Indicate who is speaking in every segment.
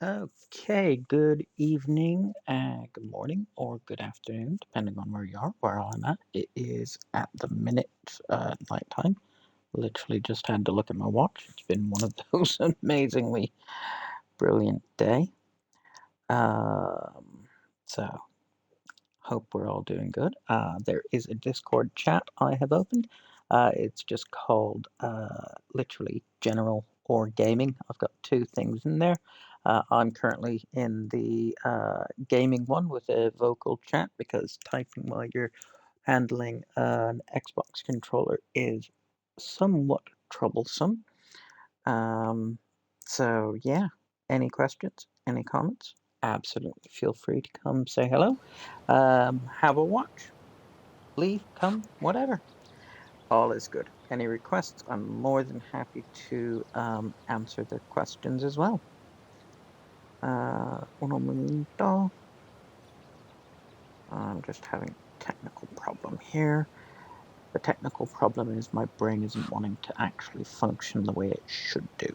Speaker 1: Okay, good evening, good morning, or good afternoon, depending on where you are. Where I'm at, it is at the minute nighttime. Literally just had to look at my watch. It's been one of those amazingly brilliant day. Um, so hope we're all doing good. There is a Discord chat I have opened. It's just called literally general or gaming. I've got two things in there. I'm currently in the gaming one with a vocal chat because typing while you're handling an Xbox controller is somewhat troublesome. Um, so yeah, any questions, any comments? Absolutely, feel free to come say hello. Have a watch, leave, come, whatever. All is good. Any requests? I'm more than happy to answer the questions as well. Un momento. I'm just having a technical problem here. The technical problem is my brain isn't wanting to actually function the way it should do.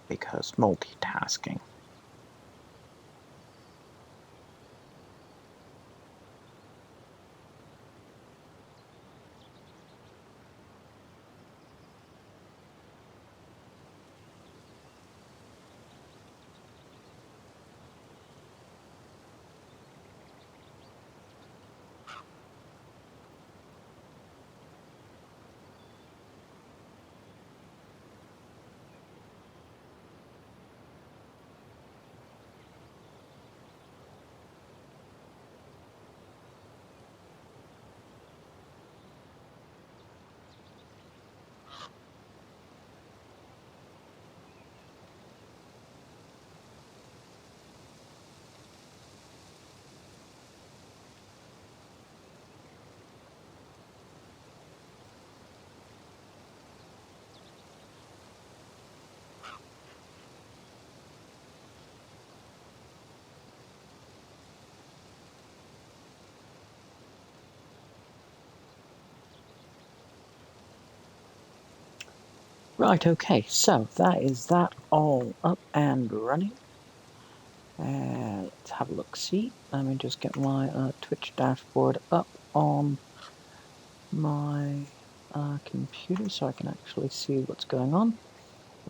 Speaker 1: Because multitasking. Right, okay, so that is that all up and running. Let's have a look. See, let me just get my Twitch dashboard up on my computer so I can actually see what's going on.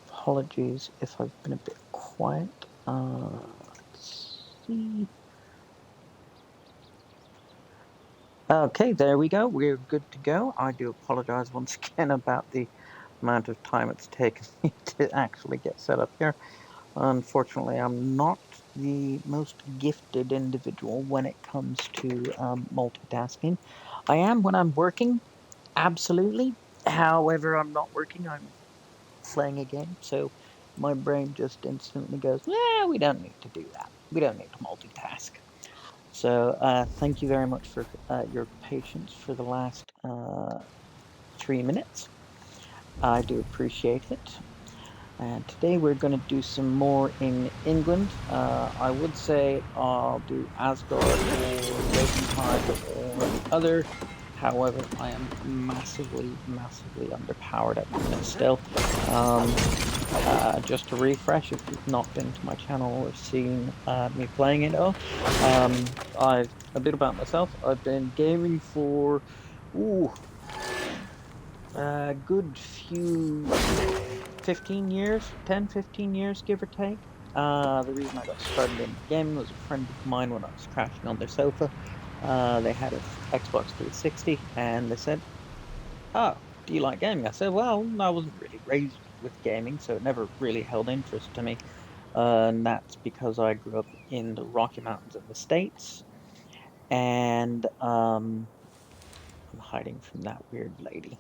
Speaker 1: Apologies if I've been a bit quiet. Let's see. Okay, there we go. We're good to go. I do apologize once again about the amount of time it's taken me to actually get set up here. Unfortunately, I'm not the most gifted individual when it comes to multitasking. I am when I'm working, absolutely. However, I'm not working, I'm playing a game. So my brain just instantly goes, yeah, we don't need to do that. We don't need to multitask. So thank you very much for your patience for the last 3 minutes. I do appreciate it. And today we're going to do some more in England. I would say I'll do Asgard or Jotunheim or the other. However, I am massively, massively underpowered at the minute still. Just to refresh, if you've not been to my channel or seen me playing it all, a bit about myself. I've been gaming for ooh, a good few 15 years, 10, 15 years, give or take. The reason I got started in gaming was a friend of mine when I was crashing on their sofa. They had a Xbox 360 and they said, oh, do you like gaming? I said, well, I wasn't really raised with gaming, so it never really held interest to me. And that's because I grew up in the Rocky Mountains in the States. And I'm hiding from that weird lady.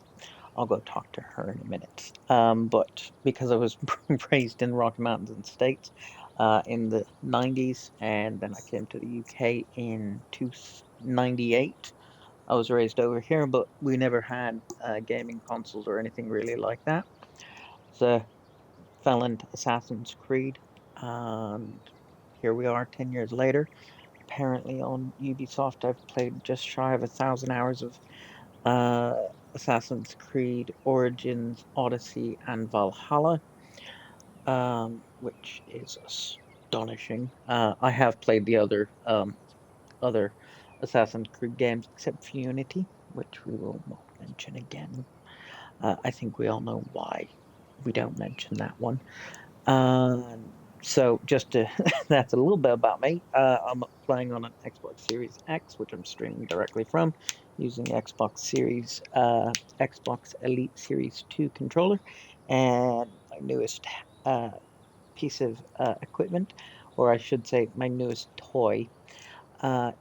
Speaker 1: I'll go talk to her in a minute. But because I was raised in the Rocky Mountains in the States in the 90s, and then I came to the UK in 98. I was raised over here, but we never had gaming consoles or anything really like that. So fell into Assassin's Creed, and here we are 10 years later. Apparently on Ubisoft, I've played just shy of 1,000 hours of Assassin's Creed Origins, Odyssey, and Valhalla, which is astonishing. I have played the other Assassin's Creed games except for Unity, which we will not mention again. I think we all know why we don't mention that one. So just to that's a little bit about me. I'm playing on an Xbox Series X, which I'm streaming directly from, using the Xbox Elite Series 2 controller, and my newest uh, piece of equipment, or I should say, my newest toy,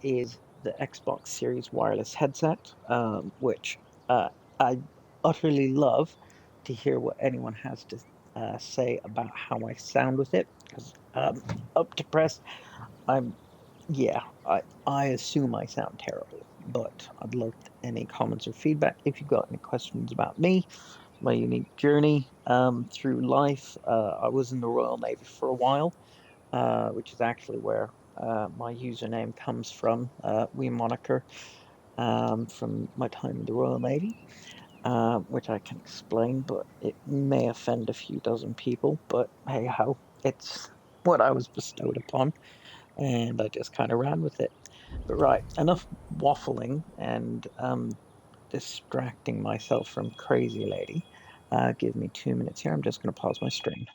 Speaker 1: is the Xbox Series wireless headset, which I utterly love to hear what anyone has to say about how I sound with it. Because up to press, I'm yeah, I assume I sound terrible, but I'd love any comments or feedback. If you've got any questions about me, my unique journey through life, I was in the Royal Navy for a while, which is actually where my username comes from, we moniker, from my time in the Royal Navy, which I can explain, but it may offend a few dozen people. But hey ho, it's what I was bestowed upon, and I just kind of ran with it. But right, enough waffling and distracting myself from Crazy Lady. Give me 2 minutes here. I'm just going to pause my stream.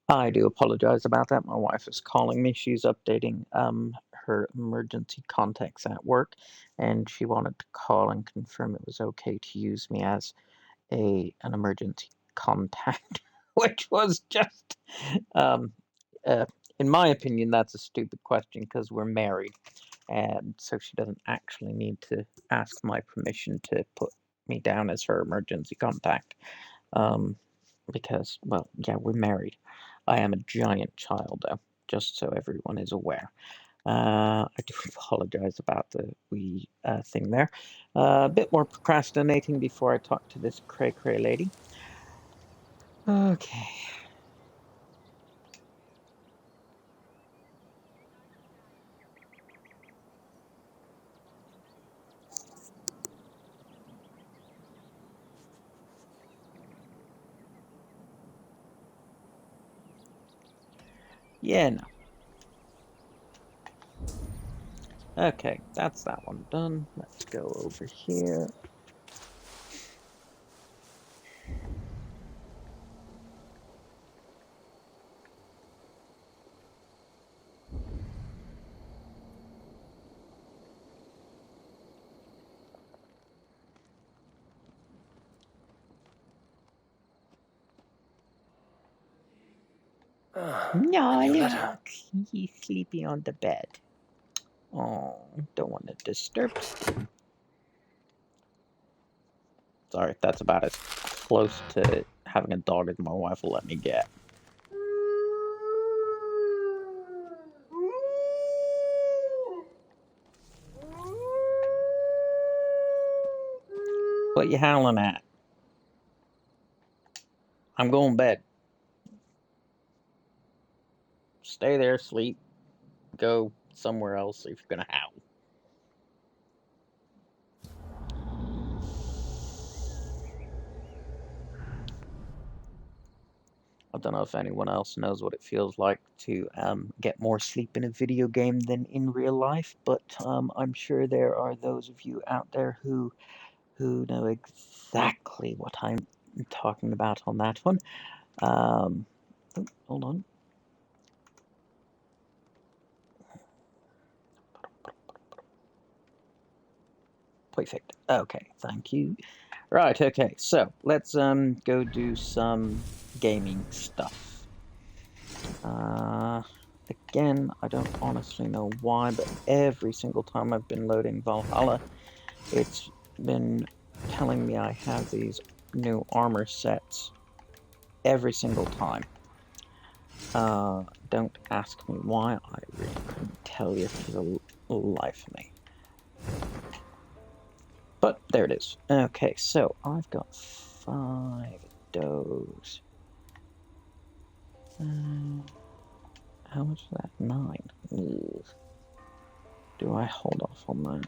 Speaker 1: I do apologize about that. My wife is calling me. She's updating her emergency contacts at work, and she wanted to call and confirm it was okay to use me as an emergency contact, which was just, um, uh, in my opinion, that's a stupid question because we're married, and so she doesn't actually need to ask my permission to put me down as her emergency contact. Um, because, well, yeah, we're married. I am a giant child, though, just so everyone is aware. I do apologize about the wee thing there. A bit more procrastinating before I talk to this cray cray lady. Okay. Yeah, no. Okay, that's that one done. Let's go over here. No, look, he's sleeping on the bed. Oh, don't want to disturb him. Sorry, that's about as close to having a dog as my wife will let me get. What you howling at? I'm going to bed. Stay there, sleep. Go somewhere else if you're gonna howl. I don't know if anyone else knows what it feels like to get more sleep in a video game than in real life, but I'm sure there are those of you out there who know exactly what I'm talking about on that one. Oh, hold on. Perfect. Okay, thank you. Right, okay, so let's go do some gaming stuff. Again, I don't honestly know why, but every single time I've been loading Valhalla, it's been telling me I have these new armor sets every single time. Don't ask me why, I really couldn't tell you for the life of me. But there it is. Okay, so I've got 5 of those. How much is that? 9. Ugh. Do I hold off on that?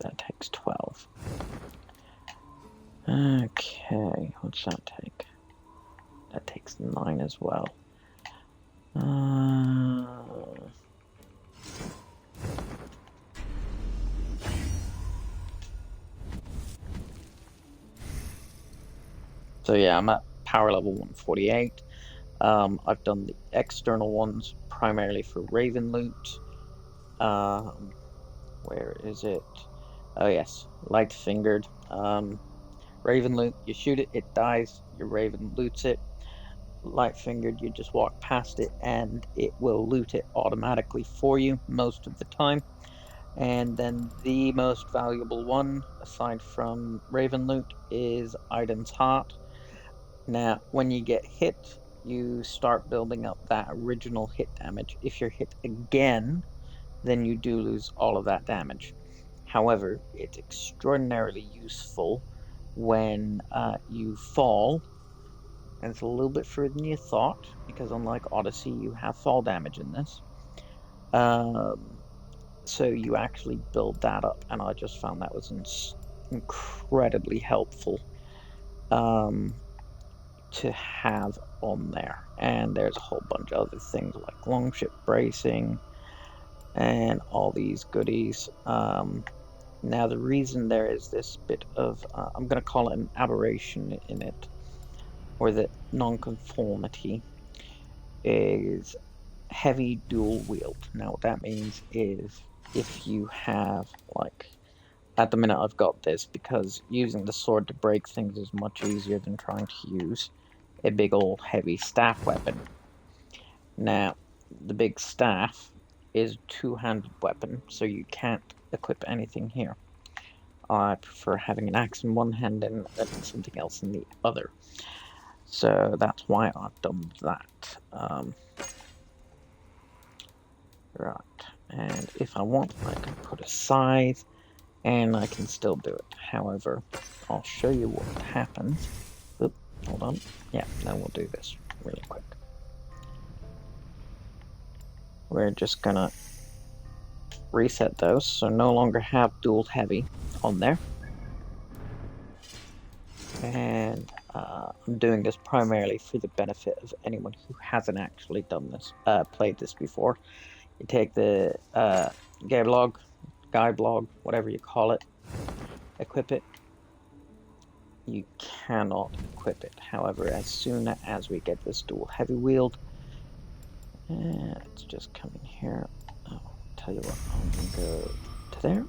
Speaker 1: That takes 12. Okay, what's that take? That takes 9 as well. So yeah, I'm at power level 148. I've done the external ones primarily for Raven loot. Where is it? Oh yes, light fingered. Raven loot, you shoot it, it dies, your Raven loots it. Light fingered, you just walk past it and it will loot it automatically for you most of the time. And then the most valuable one, aside from Raven loot, is Iden's Heart. Now, when you get hit, you start building up that original hit damage. If you're hit again, then you do lose all of that damage. However, it's extraordinarily useful when you fall, and it's a little bit further than you thought, because unlike Odyssey, you have fall damage in this. So you actually build that up, and I just found that was incredibly helpful to have on there. And there's a whole bunch of other things like longship bracing and all these goodies. Now the reason there is this bit of, I'm going to call it an aberration in it, or the non-conformity, is heavy dual wield. Now what that means is if you have, like, at the minute I've got this because using the sword to break things is much easier than trying to use a big old heavy staff weapon. Now, the big staff is a two-handed weapon, so you can't equip anything here. I prefer having an axe in one hand and something else in the other. So that's why I've done that. Right, and if I want, I can put a scythe, and I can still do it. However, I'll show you what happens. Oop, hold on. Yeah, now we'll do this really quick. We're just gonna reset those, so no longer have dual heavy on there. And I'm doing this primarily for the benefit of anyone who hasn't actually done this, played this before. You take the guide log, whatever you call it, equip it. You cannot equip it. However, as soon as we get this dual heavy wield, let's just come in here. Oh, tell you what, I'm gonna go to there.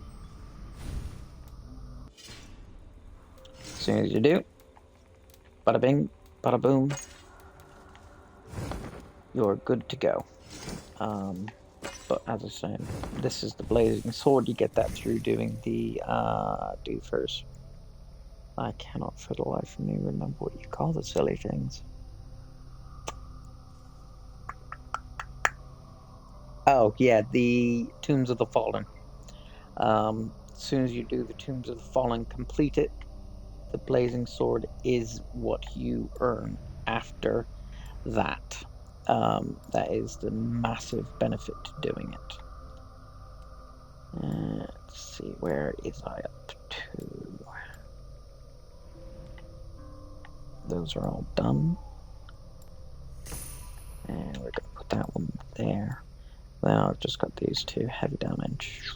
Speaker 1: As soon as you do, bada bing, bada boom, you're good to go. But as I was saying, this is the blazing sword. You get that through doing the do first. I cannot for the life of me remember what you call the silly things. Oh yeah, the Tombs of the Fallen. as soon as you do the Tombs of the Fallen, complete it, the Blazing Sword is what you earn after that. That is the massive benefit to doing it. Let's see, where is I up to? Those are all done. And we're going to put that one there. Now I've just got these two, heavy damage.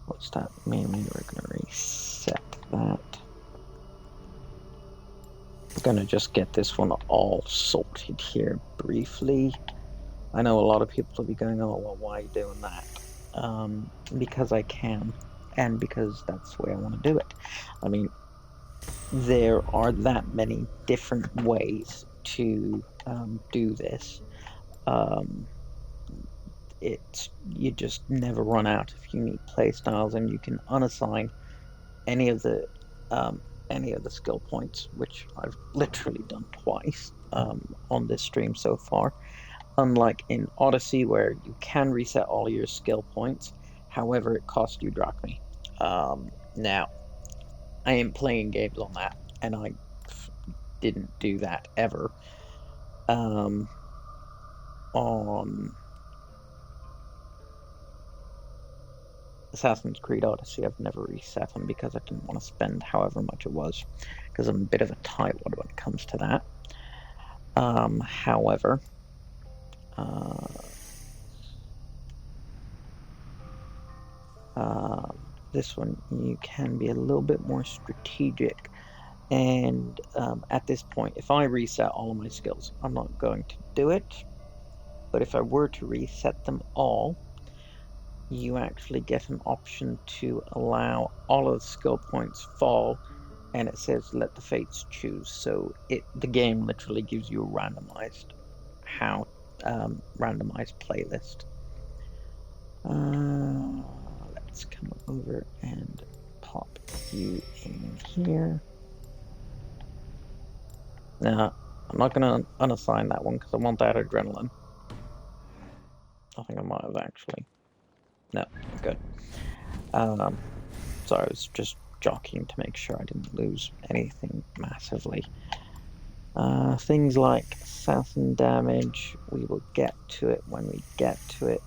Speaker 1: What's that mean? We're going to reset that. I'm going to just get this one all sorted here briefly. I know a lot of people will be going, oh, well, why are you doing that? Because I can, and because that's the way I want to do it. I mean, there are that many different ways to do this. You just never run out of unique playstyles, and you can unassign any of the skill points, which I've literally done twice on this stream so far. Unlike in Odyssey, where you can reset all your skill points, however, it costs you drachmae. Now, I am playing games on that, and I didn't do that ever. On Assassin's Creed Odyssey, I've never reset them because I didn't want to spend however much it was, because I'm a bit of a tightwad when it comes to that. However, this one you can be a little bit more strategic, and at this point, if I reset all of my skills, I'm not going to do it, but if I were to reset them all, you actually get an option to allow all of the skill points fall, and it says let the fates choose. So the game literally gives you a randomized playlist. Let's come over and pop you in here. Now, I'm not going to unassign that one because I want that adrenaline. I think I might have actually. No, I'm good. So I was just jockeying to make sure I didn't lose anything massively. Things like assassin damage, we will get to it when we get to it.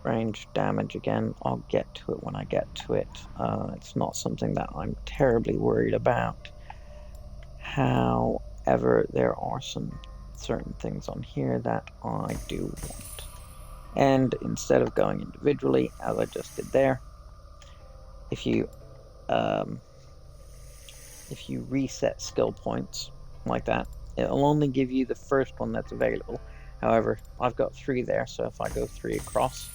Speaker 1: Range damage, again, I'll get to it when I get to it. It's not something that I'm terribly worried about. However, there are some certain things on here that I do want. And instead of going individually, as I just did there, if you reset skill points like that, it'll only give you the first one that's available. However, I've got 3 there, so if I go 3 across,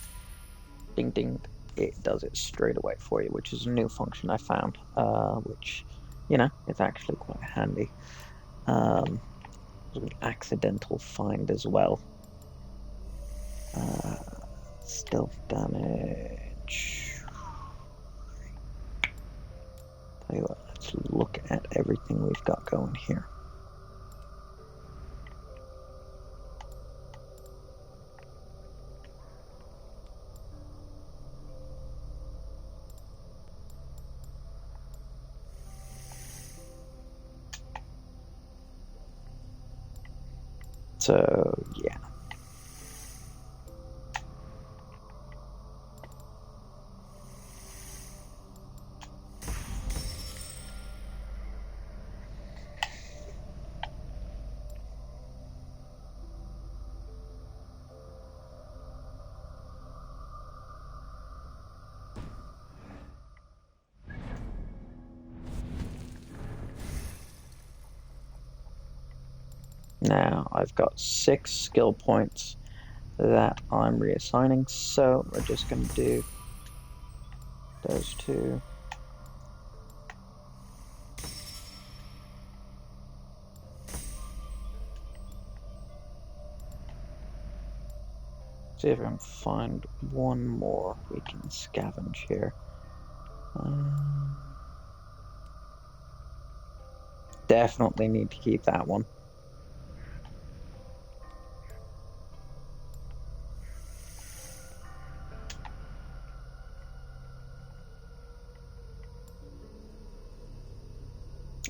Speaker 1: ding ding, it does it straight away for you, which is a new function I found, which, you know, it's actually quite handy. An accidental find as well. Stealth damage. Tell you what, let's look at everything we've got going here. So, yeah. Now I've got 6 skill points that I'm reassigning, so we're just going to do those 2. See if I can find one more we can scavenge here. Definitely need to keep that one.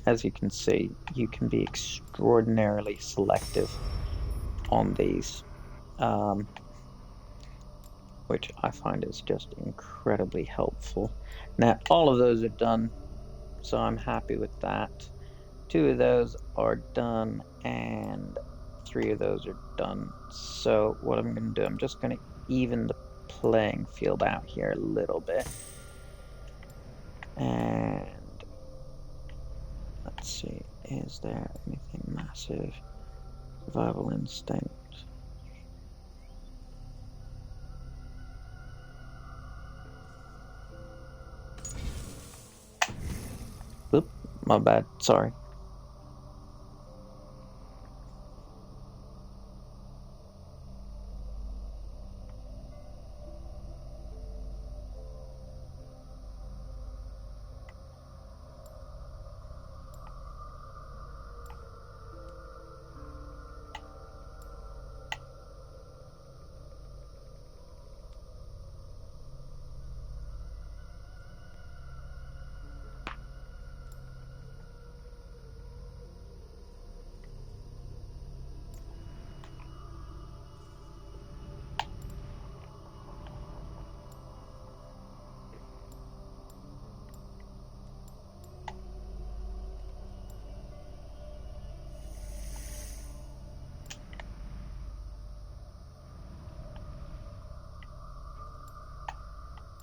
Speaker 1: as you can see, you can be extraordinarily selective on these, which I find is just incredibly helpful. Now, all of those are done, so I'm happy with that. 2 of those are done, and 3 of those are done. So what I'm going to do, I'm just going to even the playing field out here a little bit. And let's see, is there anything massive? Survival instinct. Oop, my bad, sorry.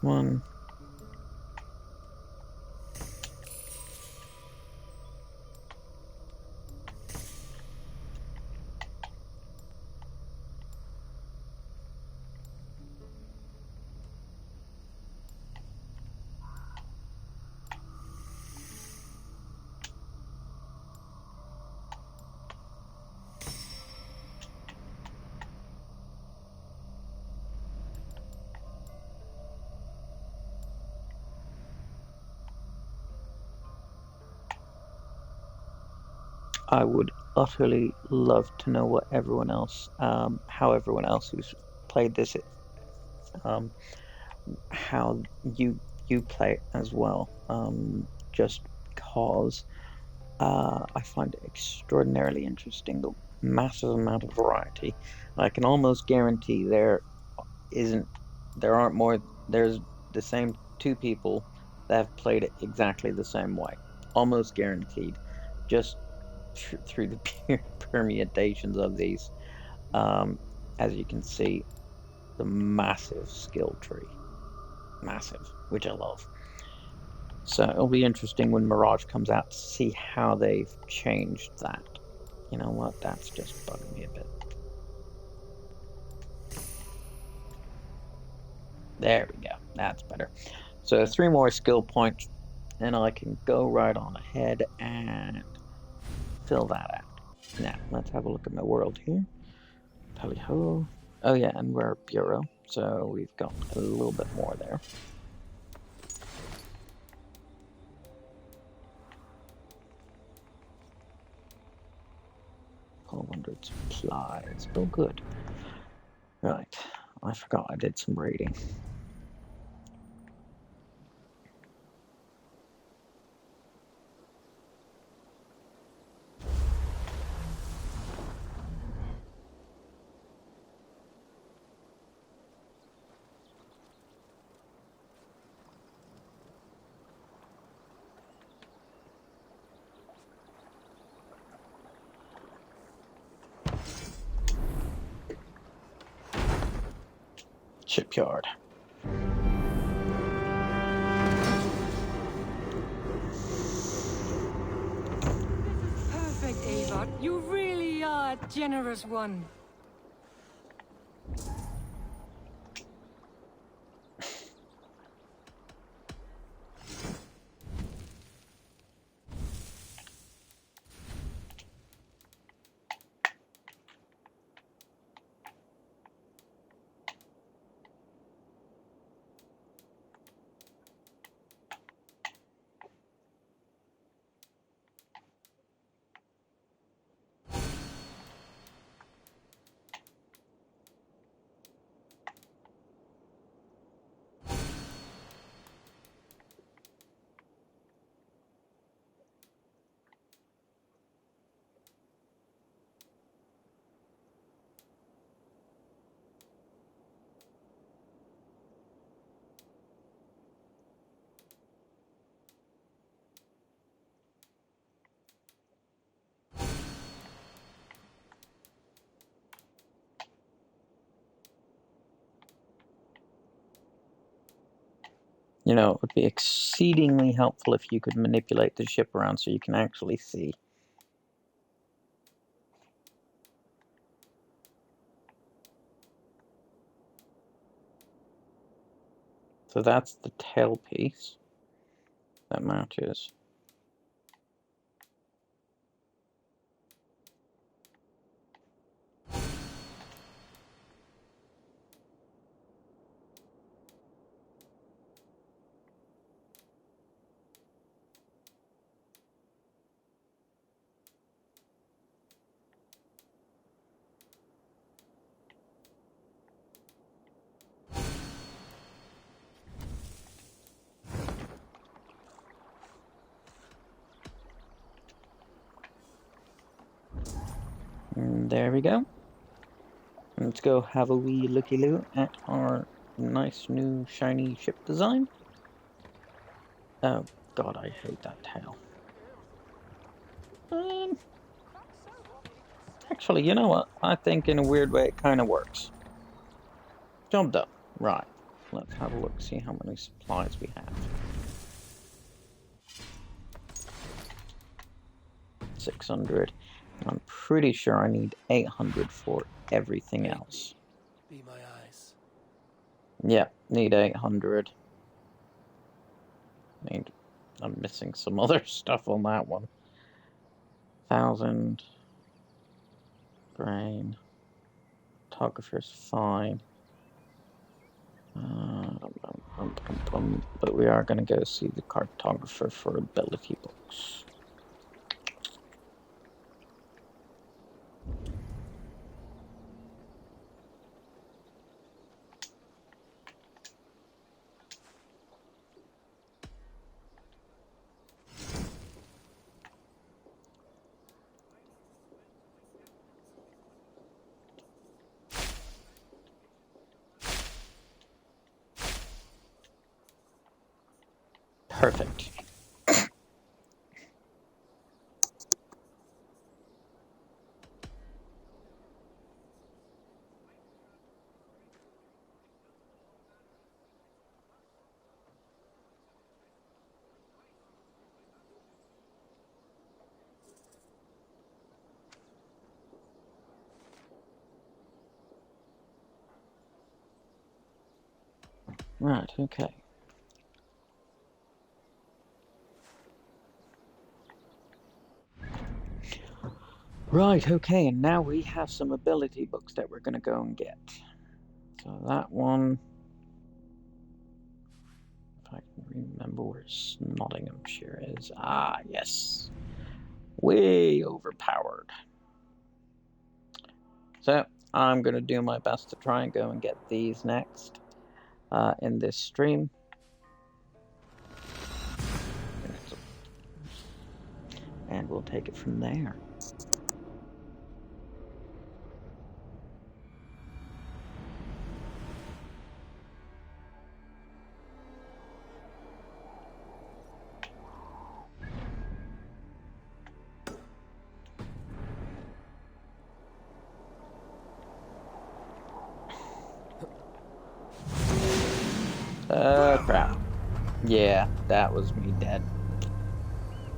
Speaker 1: One. I would utterly love to know what everyone else, how everyone else who's played this, how you play it as well. Just because I find it extraordinarily interesting, the massive amount of variety. I can almost guarantee there's the same 2 people that have played it exactly the same way. Almost guaranteed. Just through the permutations of these. As you can see, the massive skill tree. Massive, which I love. So it'll be interesting when Mirage comes out to see how they've changed that. You know what? That's just bugging me a bit. There we go. That's better. So 3 more skill points, and I can go right on ahead and fill that out. Now, let's have a look at my world here. Tally-ho. Oh yeah, and we're Bureau, so we've got a little bit more there. 400 supplies. Oh, good. Right. I forgot I did some raiding. Shipyard.
Speaker 2: Perfect, Ivarr. You really are a generous one.
Speaker 1: You know, it would be exceedingly helpful if you could manipulate the ship around so you can actually see. So that's the tailpiece that matches. And there we go. Let's go have a wee looky-loo at our nice new shiny ship design. Oh god, I hate that tail. Actually, you know what? I think in a weird way it kind of works. Jumped up. Right. Let's have a look, see how many supplies we have. 600. I'm pretty sure I need 800 for everything else.
Speaker 3: Be my eyes.
Speaker 1: Yeah, need 800. I'm missing some other stuff on that one. 1,000. Grain. Photographer's fine. But we are going to go see the cartographer for ability books. Perfect. Right, okay. Right, okay, and now we have some ability books that we're going to go and get. So that one, if I can remember where Nottinghamshire is. Ah, yes. Way overpowered. So, I'm going to do my best to try and go and get these next in this stream. And we'll take it from there. Crap. Yeah, that was me dead.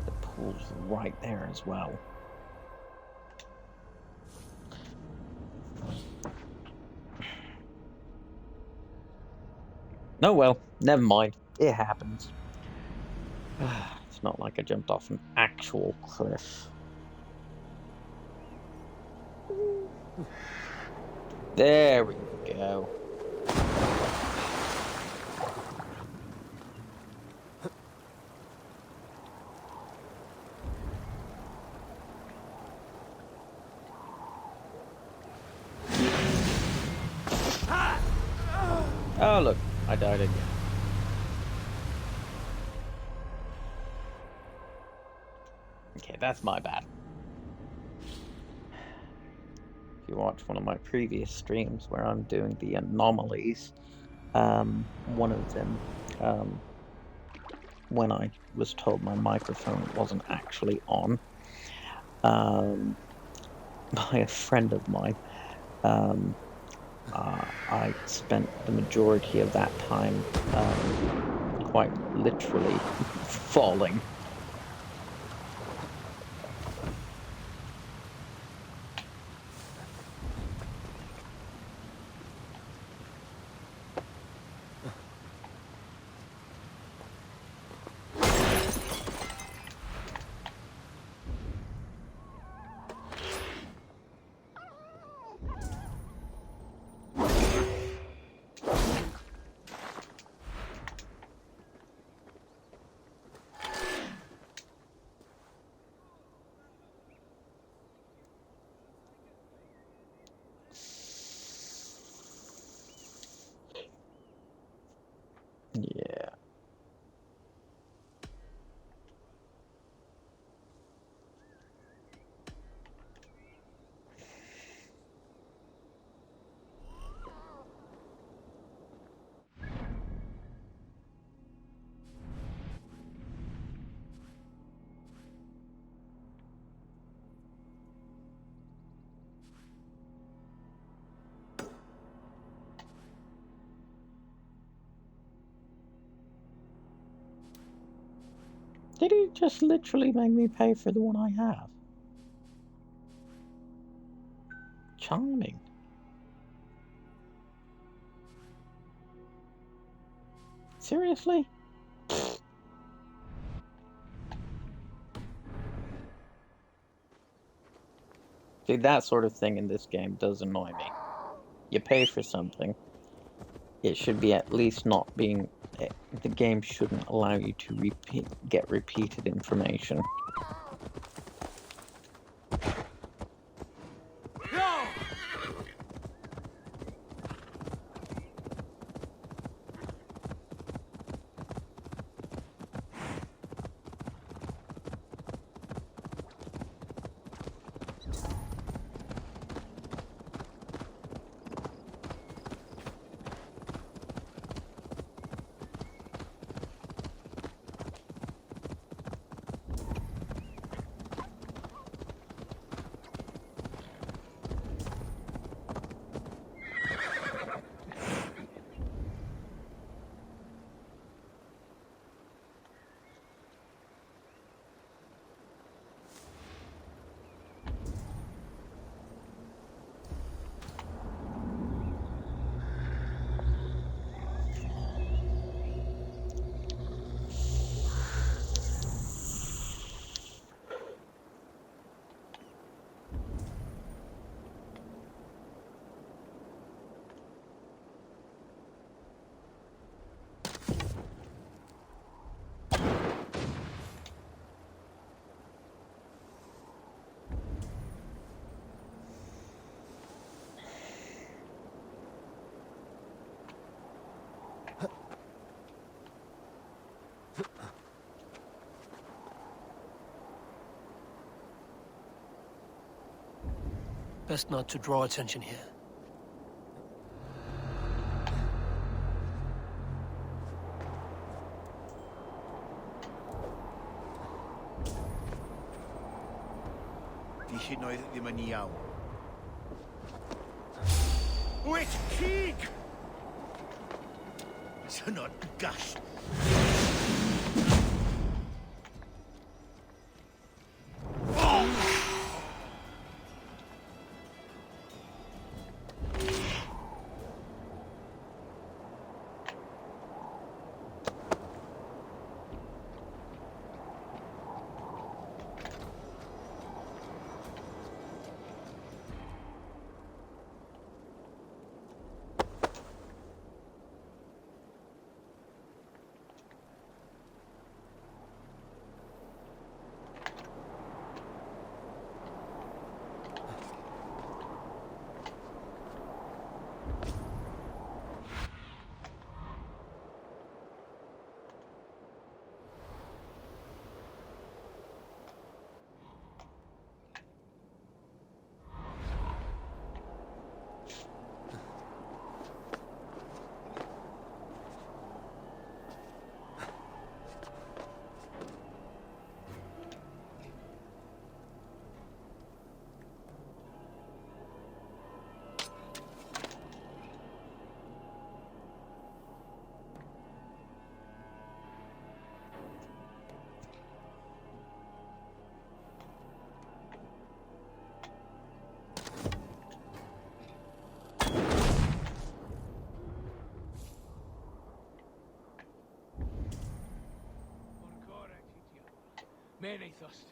Speaker 1: The pool's right there as well. Oh well, never mind. It happens. It's not like I jumped off an actual cliff. There we go. Oh look, I died again. Okay, that's my bad. If you watch one of my previous streams where I'm doing the anomalies, one of them, when I was told my microphone wasn't actually on, by a friend of mine, I spent the majority of that time quite literally falling. Yeah. Did he just literally make me pay for the one I have? Charming. Seriously? See, that sort of thing in this game does annoy me. You pay for something, it should be at least not being... The game shouldn't allow you to get repeated information.
Speaker 3: Best not to draw attention here.
Speaker 4: Di hyn oedd ddim yn iawn. Wyt cig! Synod gall.
Speaker 3: Mary thirst.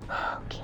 Speaker 1: Okay.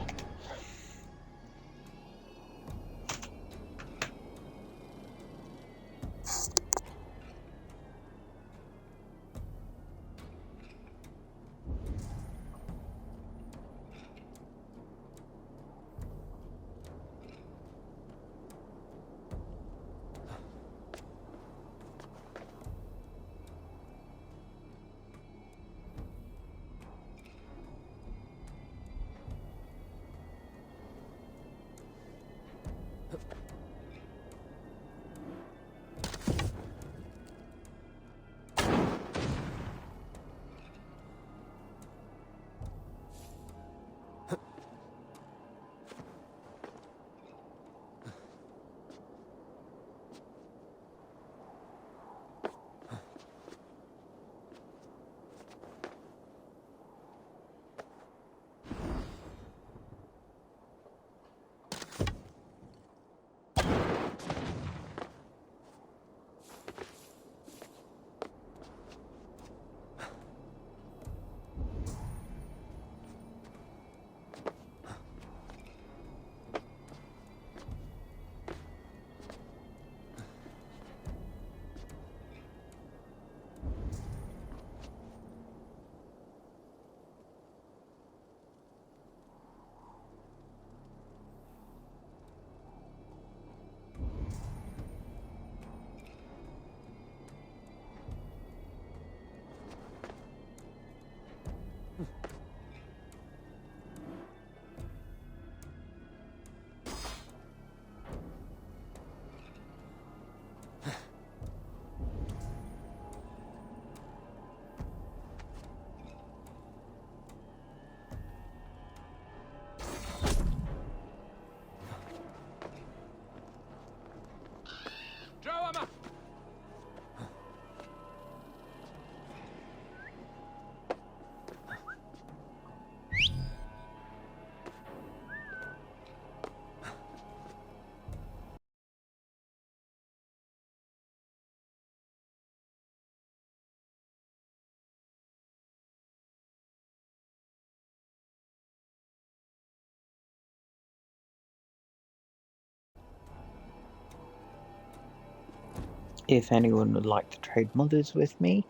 Speaker 1: If anyone would like to trade mothers with me,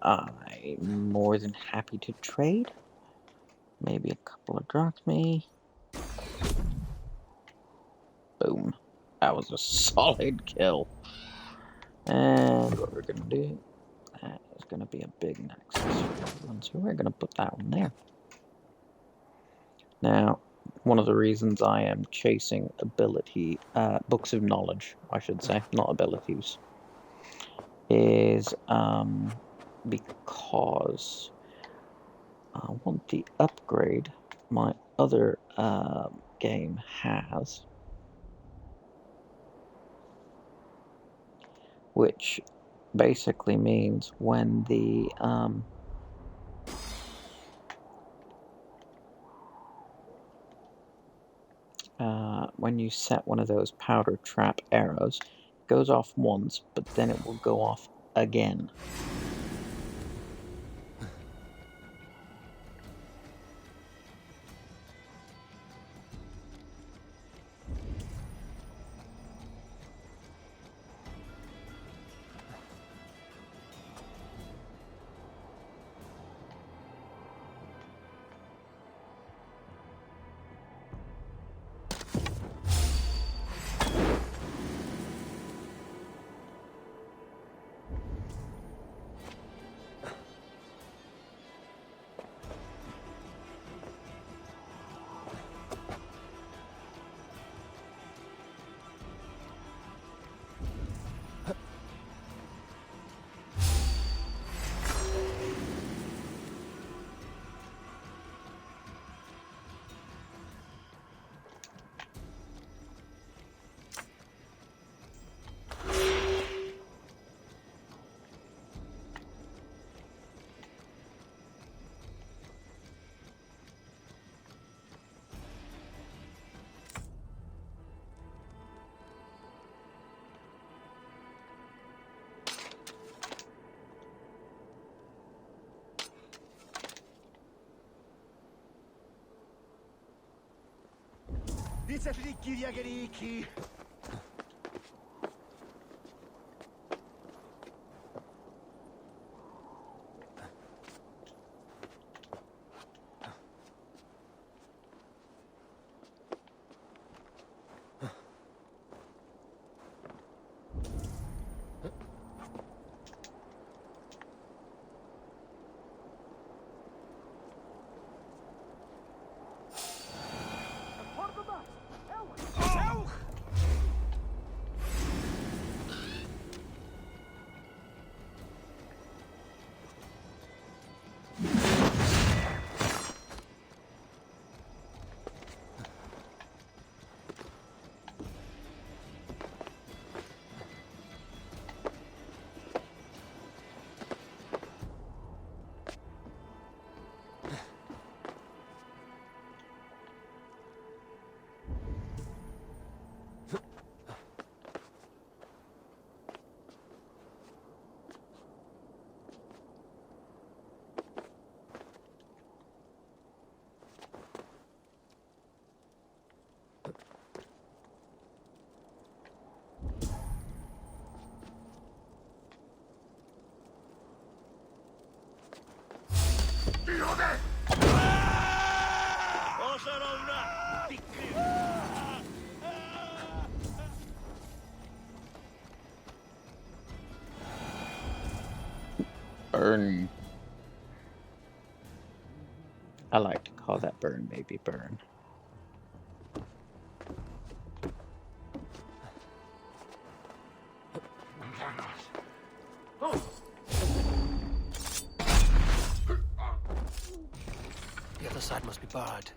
Speaker 1: I'm more than happy to trade. Maybe a couple of drachmae. Boom. That was a solid kill. And what we're gonna do is going to be a big accessory one, so we're going to put that one there. Now, one of the reasons I am chasing books of knowledge, I should say, not abilities, is because I want the upgrade my other game has, which basically means when when you set one of those powder trap arrows, it goes off once, but then it will go off again.
Speaker 4: It's a tricky yagariki.
Speaker 1: Burn. I like to call that burn, baby, burn.
Speaker 3: The other side must be barred.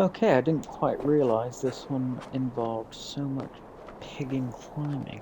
Speaker 1: Okay, I didn't quite realize this one involved so much pigging climbing.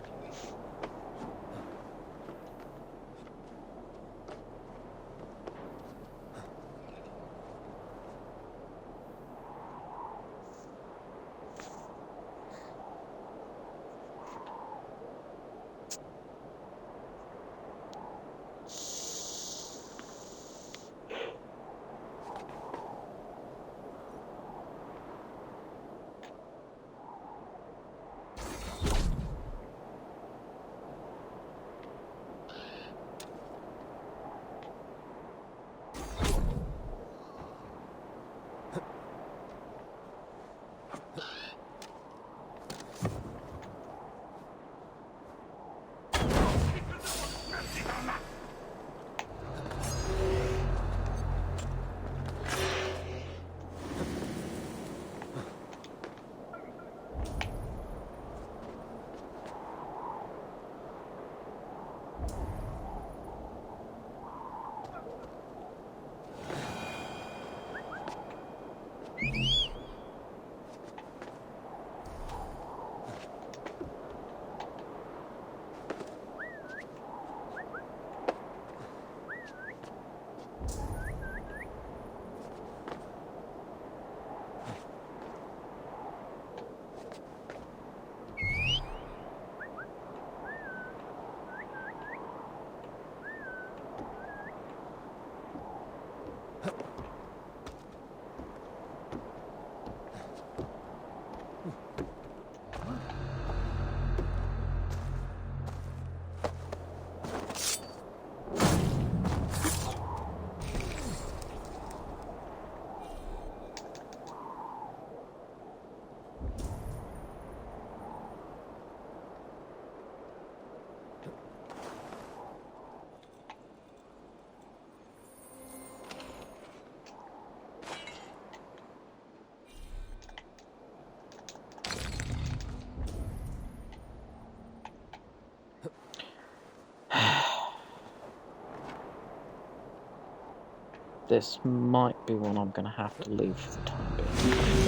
Speaker 1: This might be one I'm going to have to leave for the time being.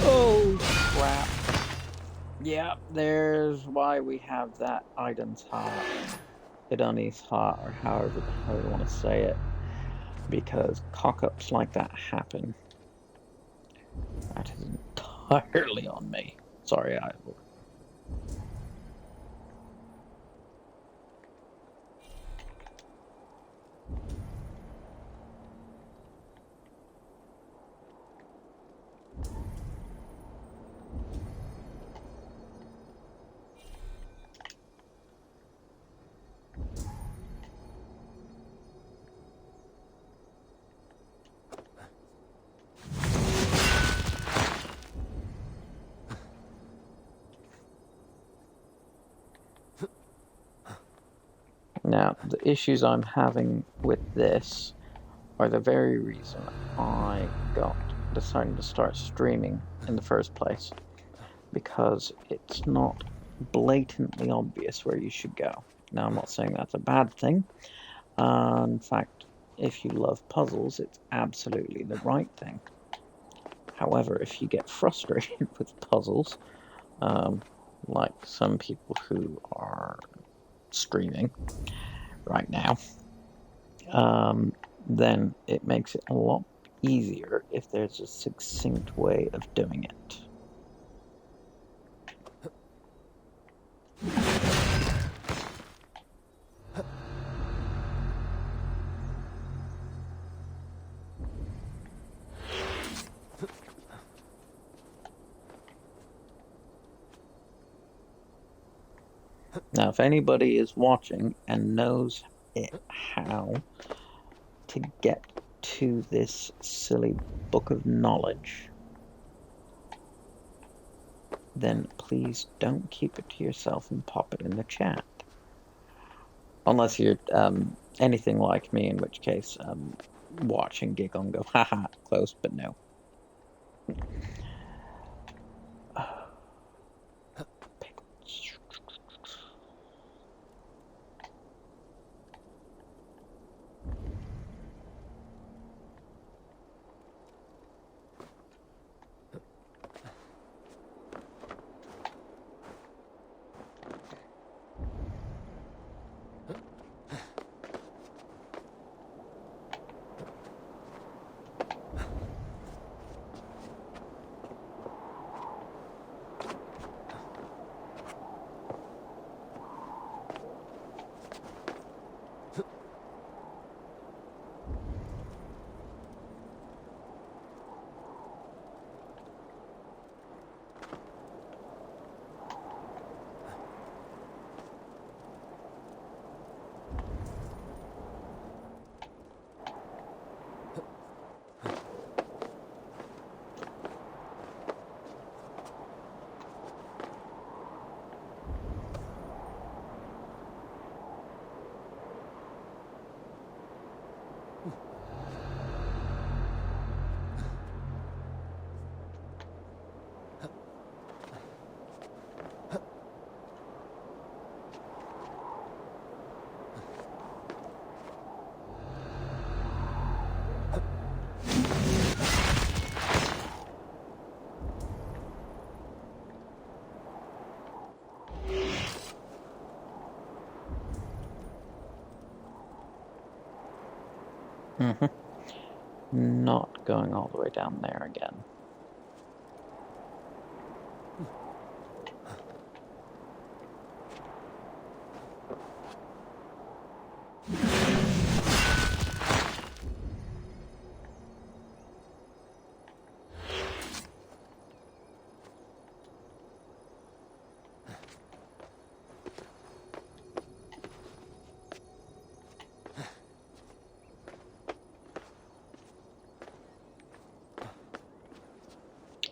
Speaker 1: Oh, crap. Yeah, there's why we have that Iden's heart. Idoni's heart, or however the hell you want to say it. Because cock-ups like that happen. That is entirely on me. Sorry, Ivor. Now, the issues I'm having with this are the very reason I decided to start streaming in the first place. Because it's not blatantly obvious where you should go. Now, I'm not saying that's a bad thing. In fact, if you love puzzles, it's absolutely the right thing. However, if you get frustrated with puzzles, like some people who are streaming right now, then it makes it a lot easier if there's a succinct way of doing it. Now, if anybody is watching and knows how to get to this silly book of knowledge, then please don't keep it to yourself and pop it in the chat. Unless you're anything like me, in which case watch and giggle and go, haha, close, but no. Not going all the way down there again.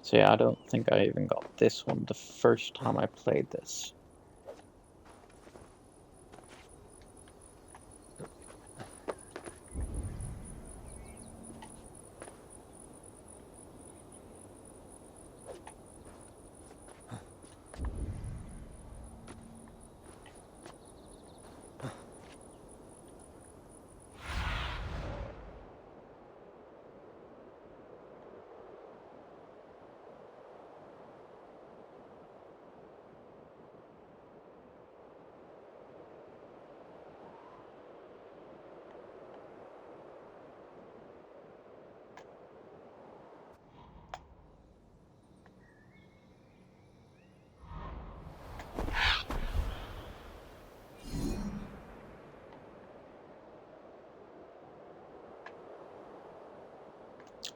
Speaker 1: So yeah, I don't think I even got this one the first time I played this.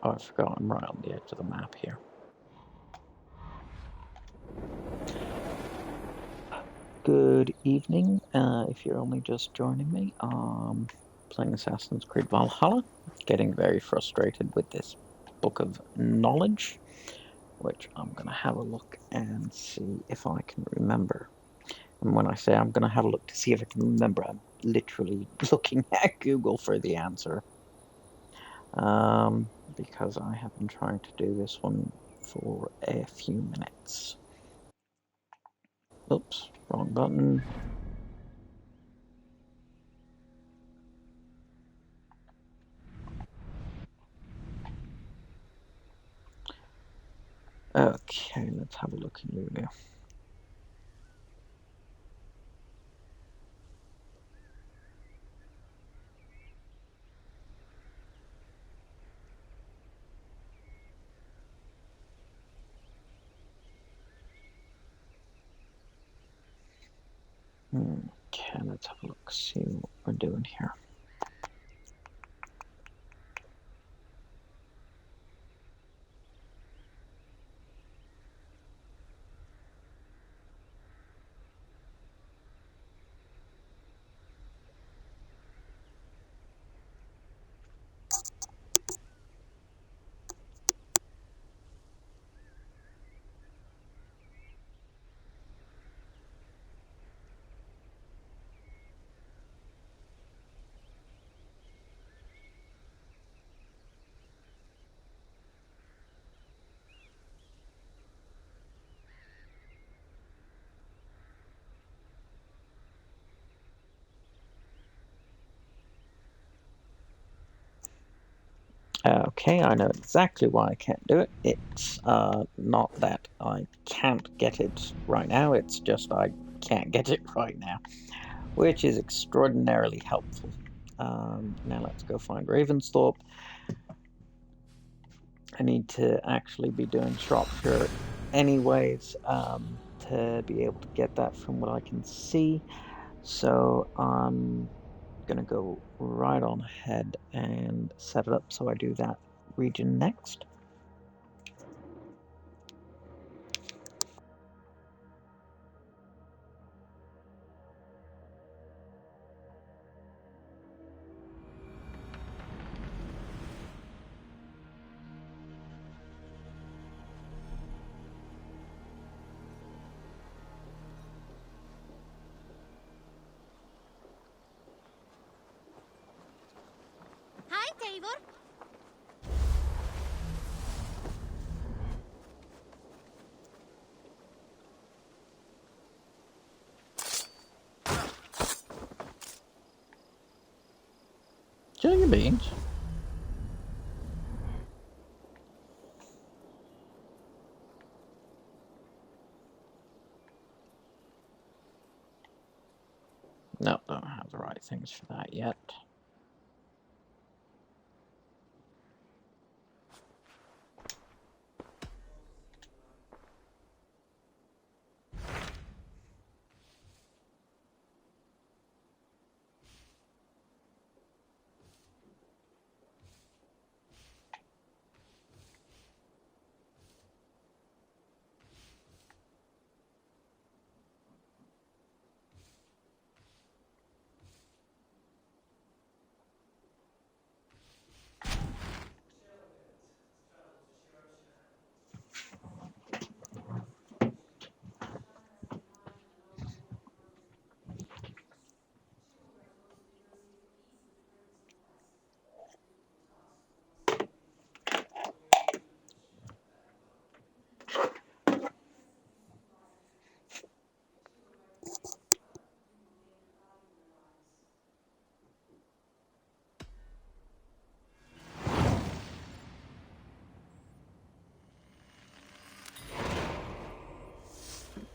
Speaker 1: Oh, I forgot I'm right on the edge of the map here. Good evening, if you're only just joining me. Playing Assassin's Creed Valhalla, getting very frustrated with this book of knowledge, which I'm going to have a look and see if I can remember. And when I say I'm going to have a look to see if I can remember, I'm literally looking at Google for the answer. Because I have been trying to do this one for a few minutes. Oops, wrong button. Okay, let's have a look in Julia. Okay, let's have a look, see what we're doing here. Okay, I know exactly why I can't do it. It's not that I can't get it right now, it's just I can't get it right now, which is extraordinarily helpful. Now let's go find Ravensthorpe. I need to actually be doing Shropshire anyways, to be able to get that from what I can see. So I'm gonna go right on ahead and set it up so I do that region next.
Speaker 5: Hi Ivarr?
Speaker 1: Sugar beans. No, don't have the right things for that yet.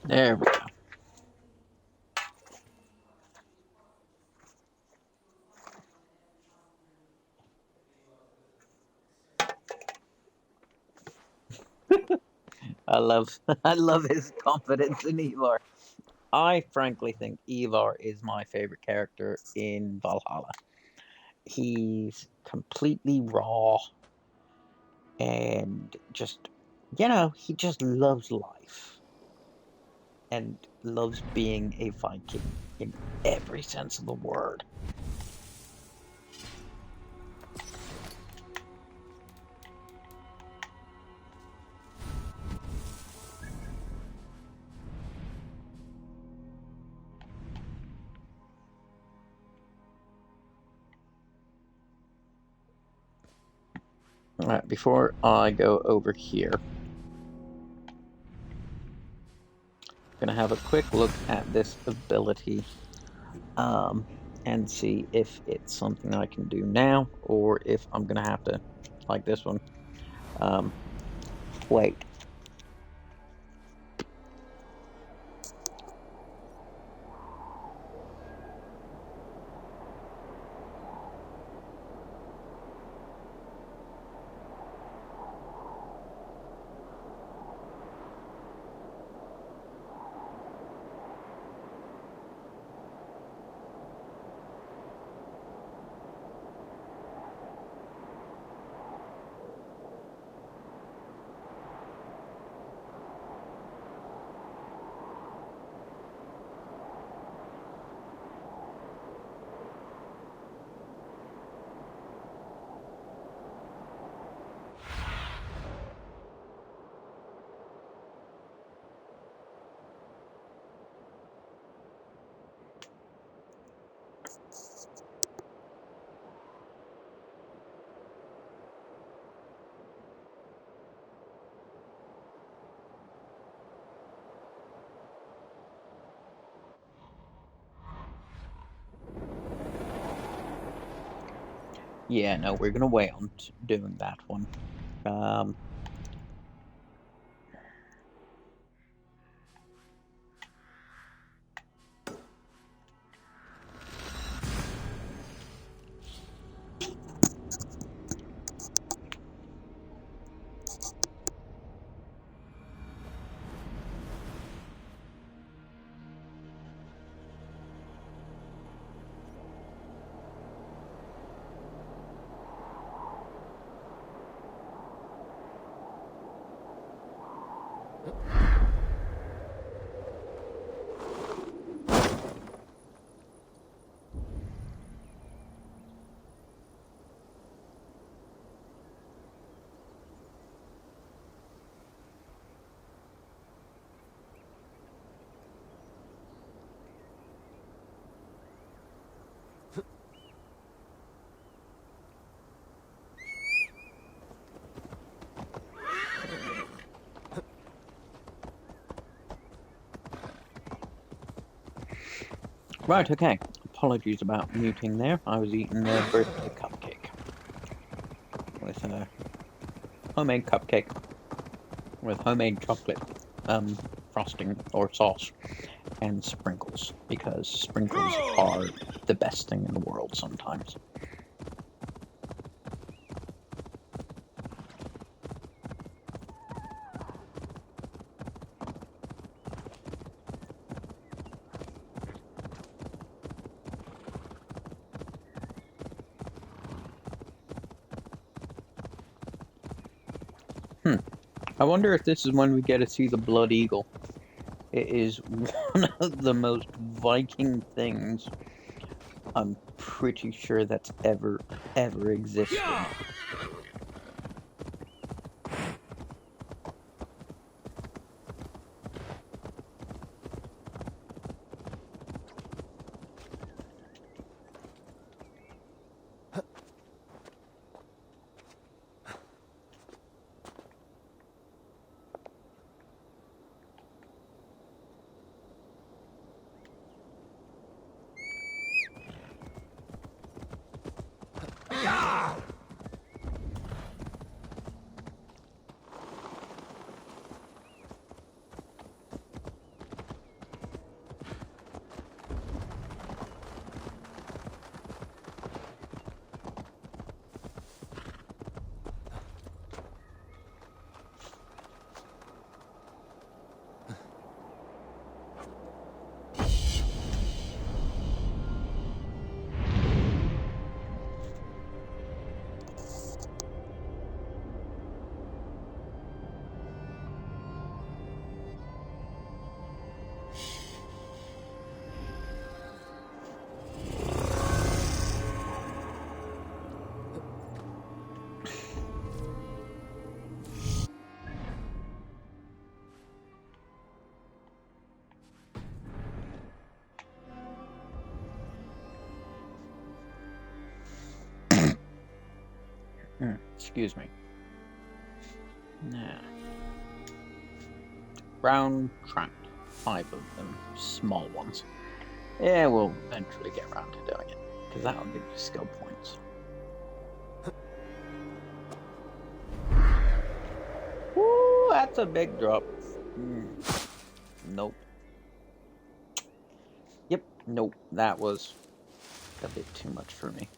Speaker 1: There we go. I love I love his confidence in Ivarr. I frankly think Ivarr is my favorite character in Valhalla. He's completely raw and just, he just loves life and loves being a Viking in every sense of the word. Alright, before I go over here, I'm going to have a quick look at this ability and see if it's something I can do now or if I'm going to have to, like this one, wait. Yeah, no, we're going to wait on doing that one. Right, okay. Apologies about muting there. I was eating a birthday cupcake. With a homemade cupcake with homemade chocolate frosting or sauce and sprinkles, because sprinkles are the best thing in the world sometimes. I wonder if this is when we get to see the Blood Eagle. It is one of the most Viking things I'm pretty sure that's ever existed. Excuse me. Nah. Brown trout. 5 of them. Small ones. Yeah, we'll eventually get around to doing it, because that'll give you skill points. Woo, that's a big drop. Nope. Yep, nope. That was a bit too much for me.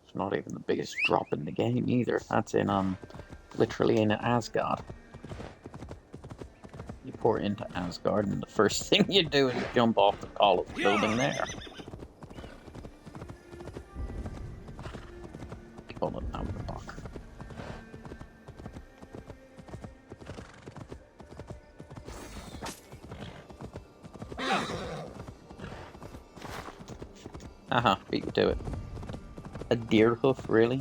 Speaker 1: It's not even the biggest drop in the game either. That's in, literally in Asgard. You pour into Asgard, and the first thing you do is jump off the tallest building there. Pull it out of the box. Beat you to it. A deer hoof, really?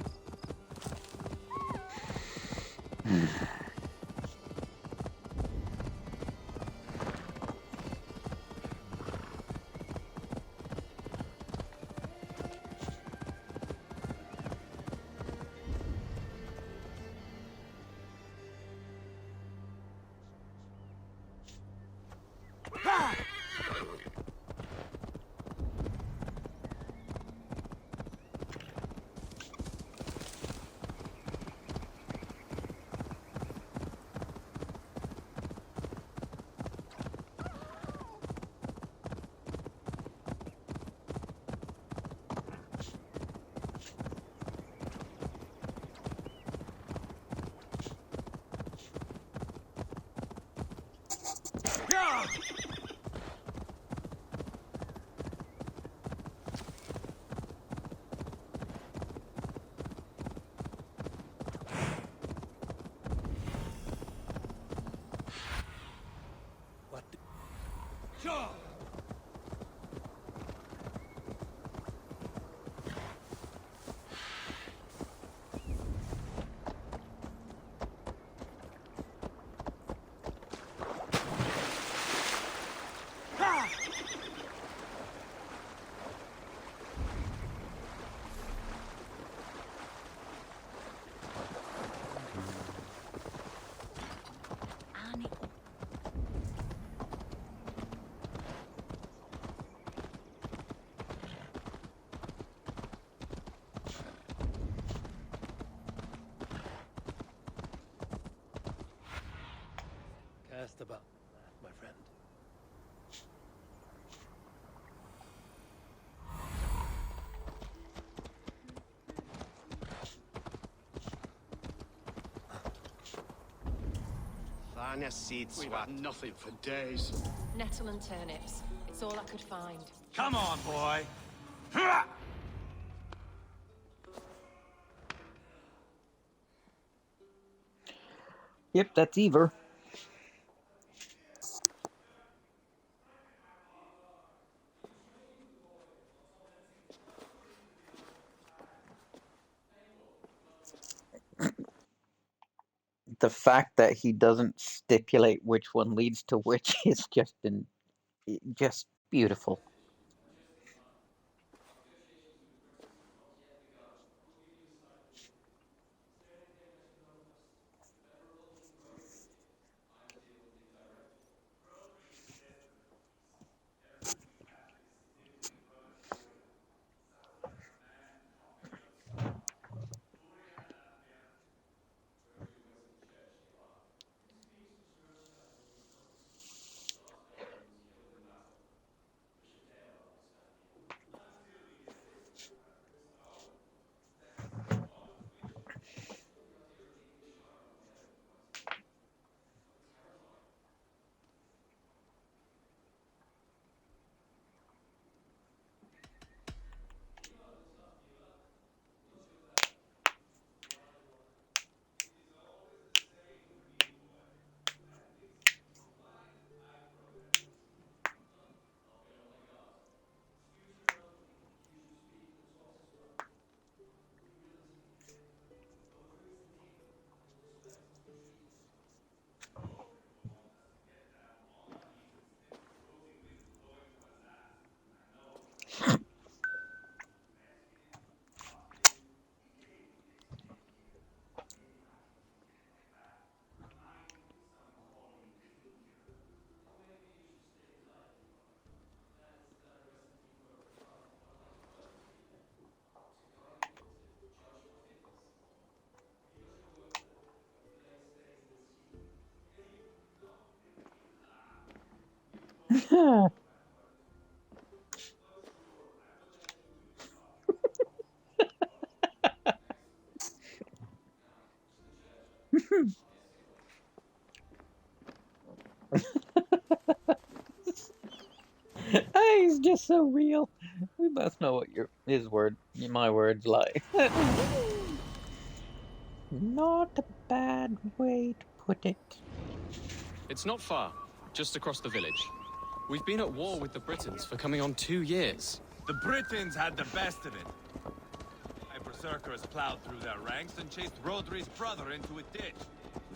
Speaker 3: just about that, my friend.
Speaker 4: Find your seeds,
Speaker 5: We've
Speaker 4: swat.
Speaker 5: had nothing for days.
Speaker 6: Nettle and turnips. It's all I could find.
Speaker 4: Come on, boy.
Speaker 1: Yep, that's Ivarr. The fact that he doesn't stipulate which one leads to which is just beautiful. He's just so real. We both know what my words like. Not a bad way to put it.
Speaker 7: It's not far, just across the village. We've been at war with the Britons for coming on 2 years.
Speaker 8: The Britons had the best of it. My berserkers plowed through their ranks and chased Rodri's brother into a ditch.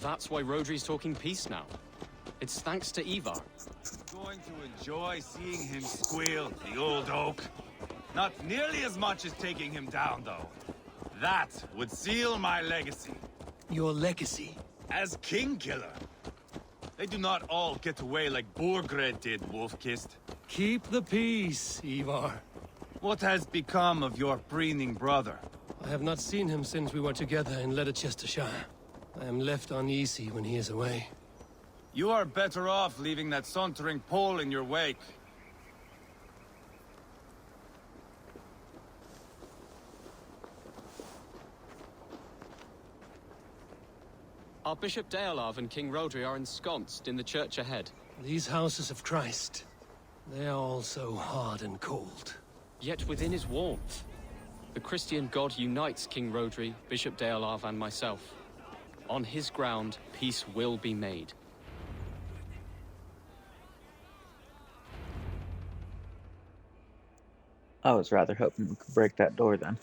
Speaker 7: That's why Rodri's talking peace now. It's thanks to Ivarr.
Speaker 8: Going to enjoy seeing him squeal, the old oak. Not nearly as much as taking him down, though. That would seal my legacy.
Speaker 3: Your legacy?
Speaker 8: As King Killer. They do not all get away like Borgred did, Wolf-Kissed.
Speaker 3: Keep the peace, Ivarr.
Speaker 8: What has become of your preening brother?
Speaker 3: I have not seen him since we were together in Leicestershire. I am left uneasy when he is away.
Speaker 8: You are better off leaving that sauntering Pole in your wake.
Speaker 7: Our Bishop Deolav and King Rodri are ensconced in the church ahead.
Speaker 3: These houses of Christ, they are all so hard and cold.
Speaker 7: Yet within is warmth. The Christian God unites King Rodri, Bishop Deolav, and myself. On his ground, peace will be made.
Speaker 1: I was rather hoping we could break that door then.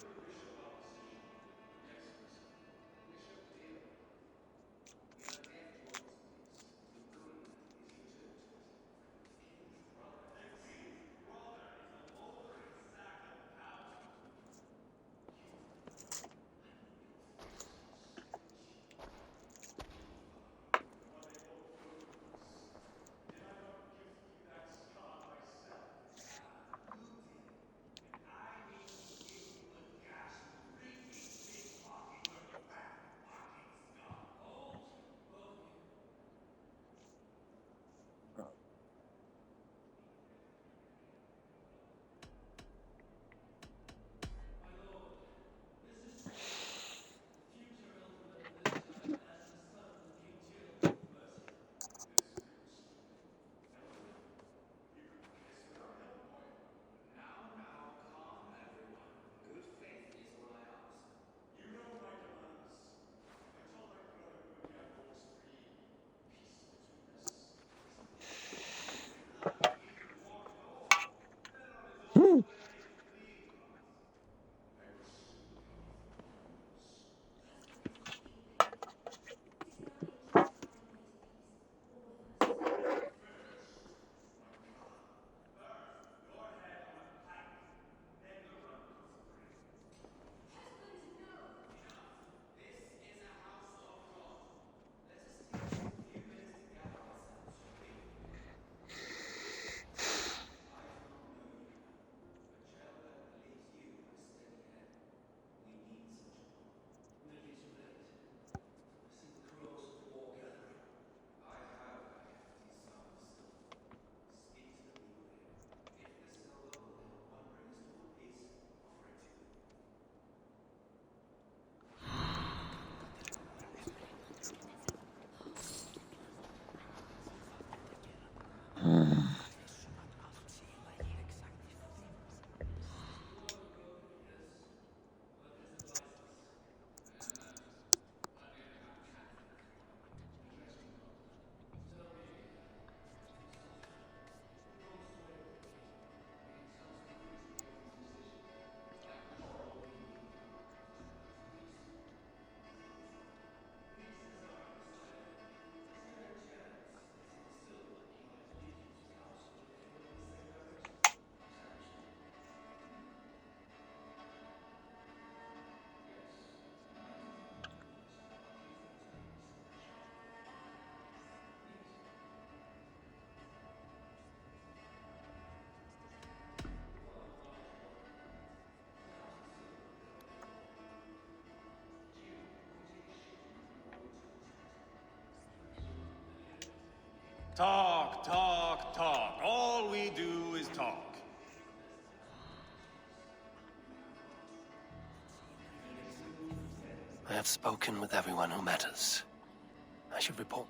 Speaker 8: Talk, talk, talk. All we do is talk.
Speaker 5: I have spoken with everyone who matters. I should report.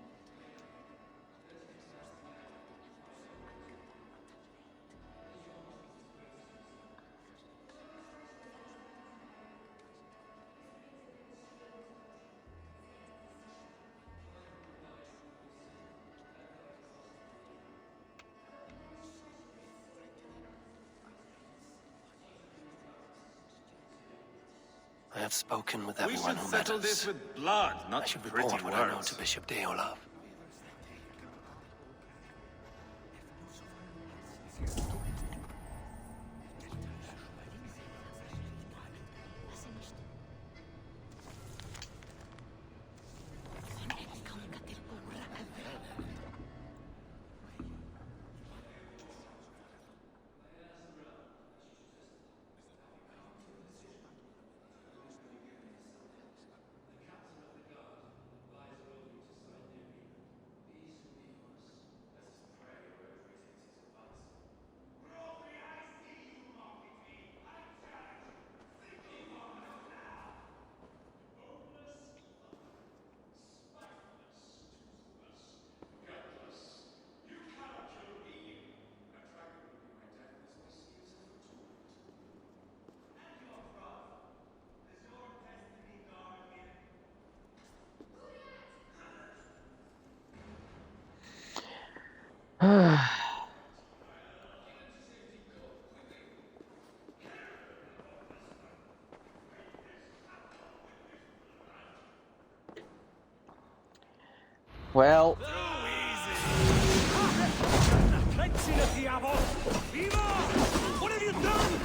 Speaker 5: I have spoken with
Speaker 8: We
Speaker 5: everyone
Speaker 8: should
Speaker 5: who
Speaker 8: settle
Speaker 5: matters.
Speaker 8: this with blood,
Speaker 5: I
Speaker 8: not
Speaker 5: should
Speaker 8: pretty
Speaker 5: report what I know
Speaker 8: words.
Speaker 5: to Bishop Deolaf.
Speaker 1: Well,
Speaker 4: Ivarr! What have you done?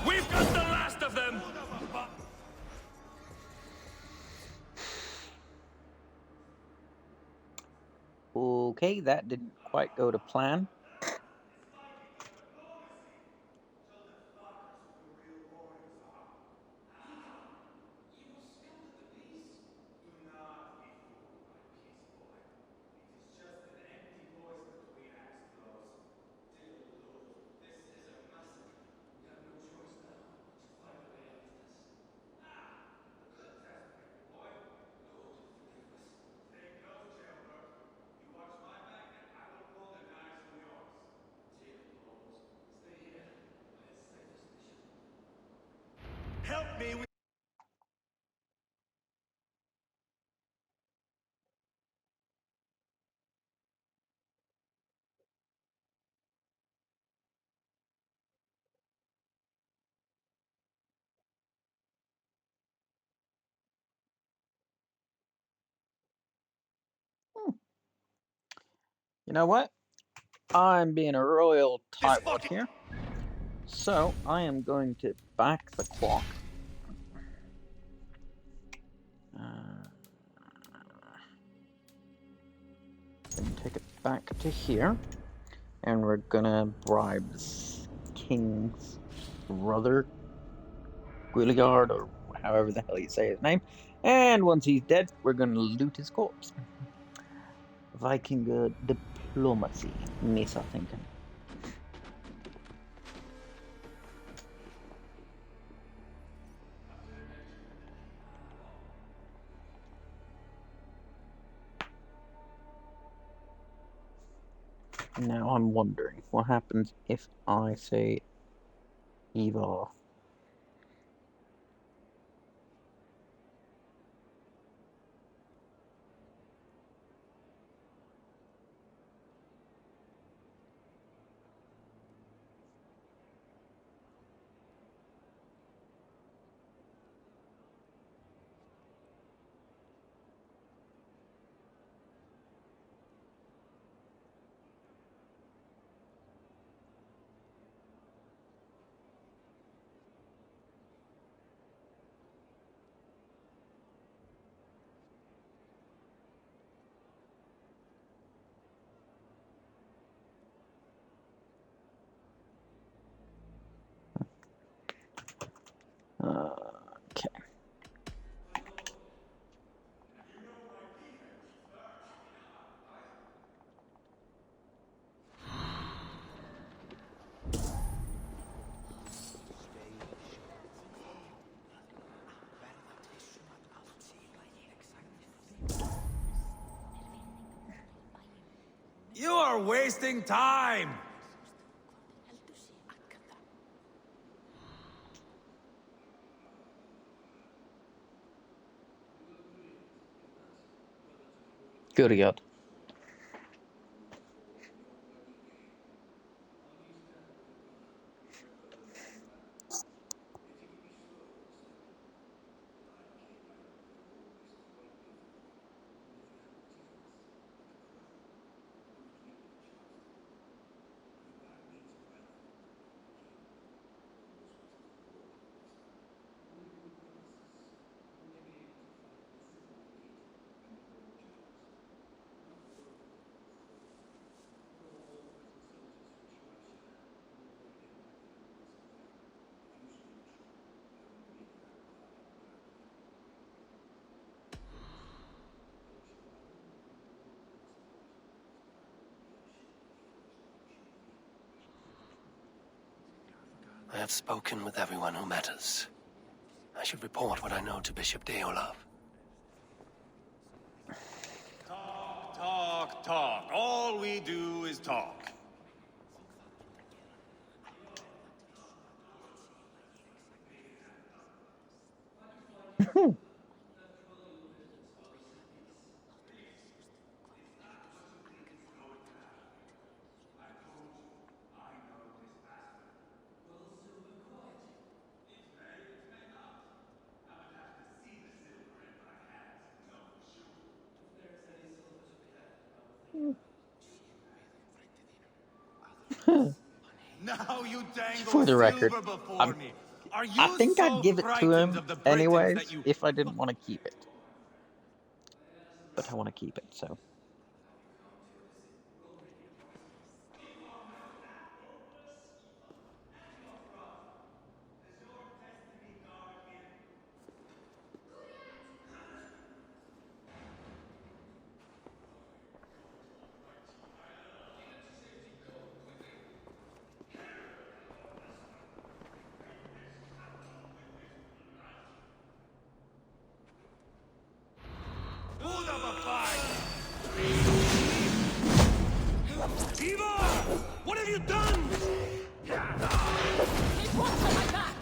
Speaker 3: We've got the last of them!
Speaker 1: okay, that didn't quite go to plan.
Speaker 8: Help me with...
Speaker 1: You know what? I'm being a royal
Speaker 8: This
Speaker 1: tightwad
Speaker 8: fucking...
Speaker 1: here. So I am going to back the clock. Gonna take it back to here. And we're gonna bribe this king's brother, Guilligard, or however the hell you say his name. And once he's dead, we're gonna loot his corpse. Viking diplomacy, Mesa thinking. Now I'm wondering what happens if I say Ivarr.
Speaker 8: are wasting time!
Speaker 1: Good God.
Speaker 5: I have spoken with everyone who matters. I should report what I know to Bishop Deolaf.
Speaker 8: Talk, talk. All we do is talk. Now you dangle
Speaker 1: For the record,
Speaker 8: silver before
Speaker 1: I'm,
Speaker 8: me. Are
Speaker 1: I
Speaker 8: you
Speaker 1: think
Speaker 8: so
Speaker 1: I'd give it to
Speaker 8: frightened
Speaker 1: him
Speaker 8: of the Britons
Speaker 1: anyways
Speaker 8: that you...
Speaker 1: if I didn't want to keep it. But I want to keep it, so.
Speaker 8: Hold up a fight!
Speaker 4: Ivarr! What have you done?
Speaker 2: Keep watch on my back!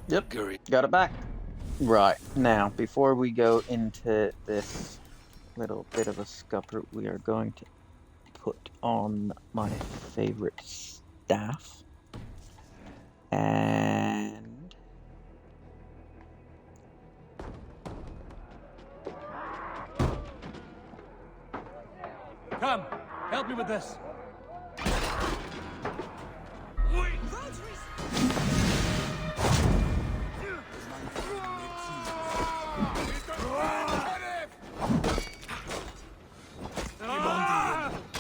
Speaker 1: Yep,
Speaker 5: Guri.
Speaker 1: got it back. Right, now, before we go into this little bit of a scupper, we are going to put on my favorite staff. And...
Speaker 3: Come, help me with this.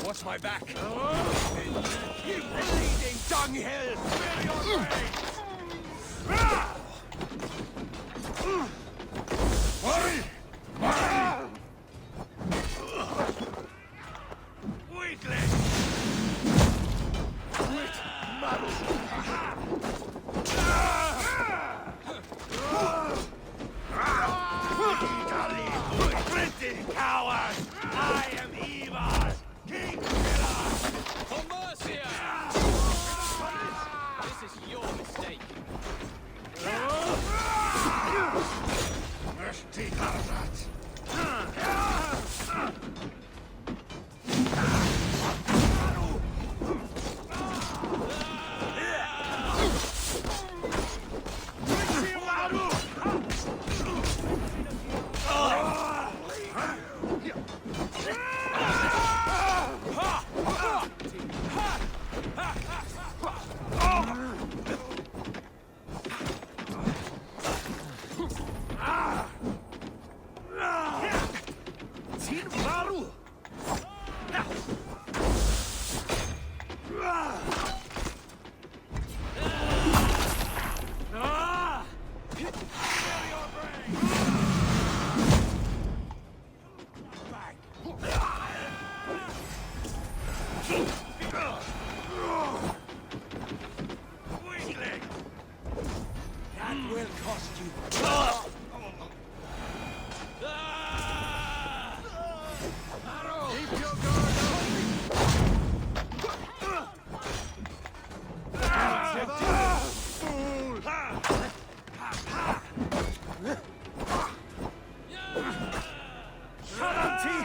Speaker 8: Watch my back. You bleeding dunghill! Spare your blade! Weakling! Printed coward! I am Ivarr, King Killer!
Speaker 7: For mercy! This is your mistake.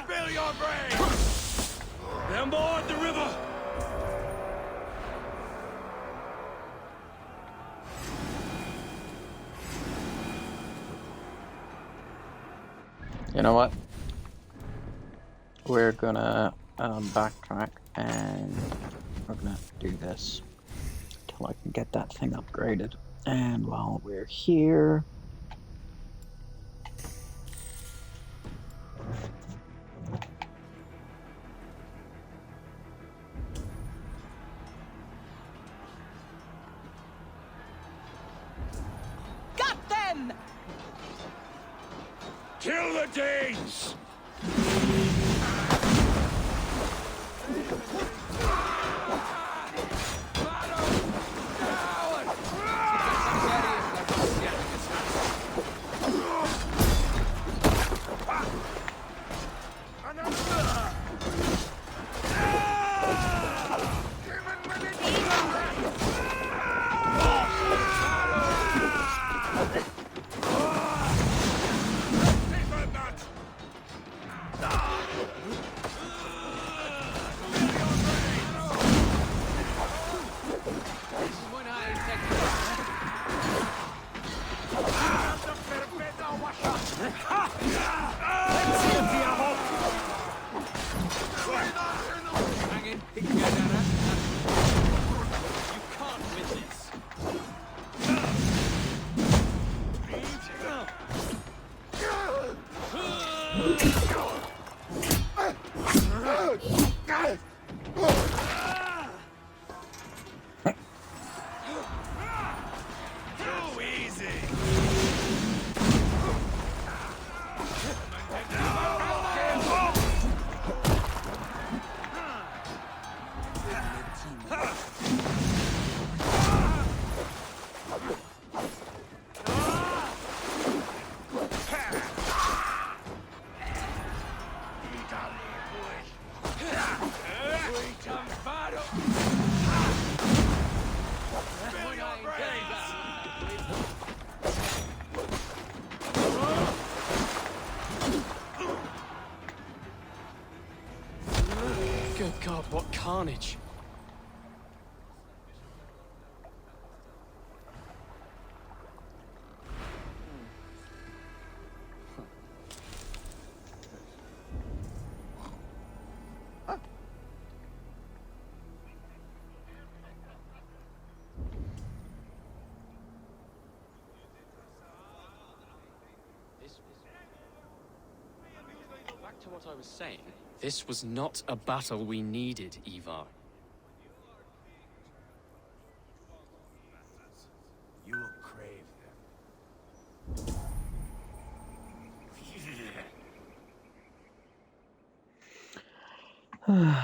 Speaker 4: Spill your brains! Then board the river!
Speaker 1: You know what? We're gonna backtrack and we're gonna do this till I can get that thing upgraded. And while we're here,
Speaker 2: Got them!
Speaker 4: Kill the Danes!
Speaker 8: Too easy!
Speaker 7: Good God, what carnage! Back to what I was saying. This was not a battle we needed, Ivarr.
Speaker 4: You will crave them.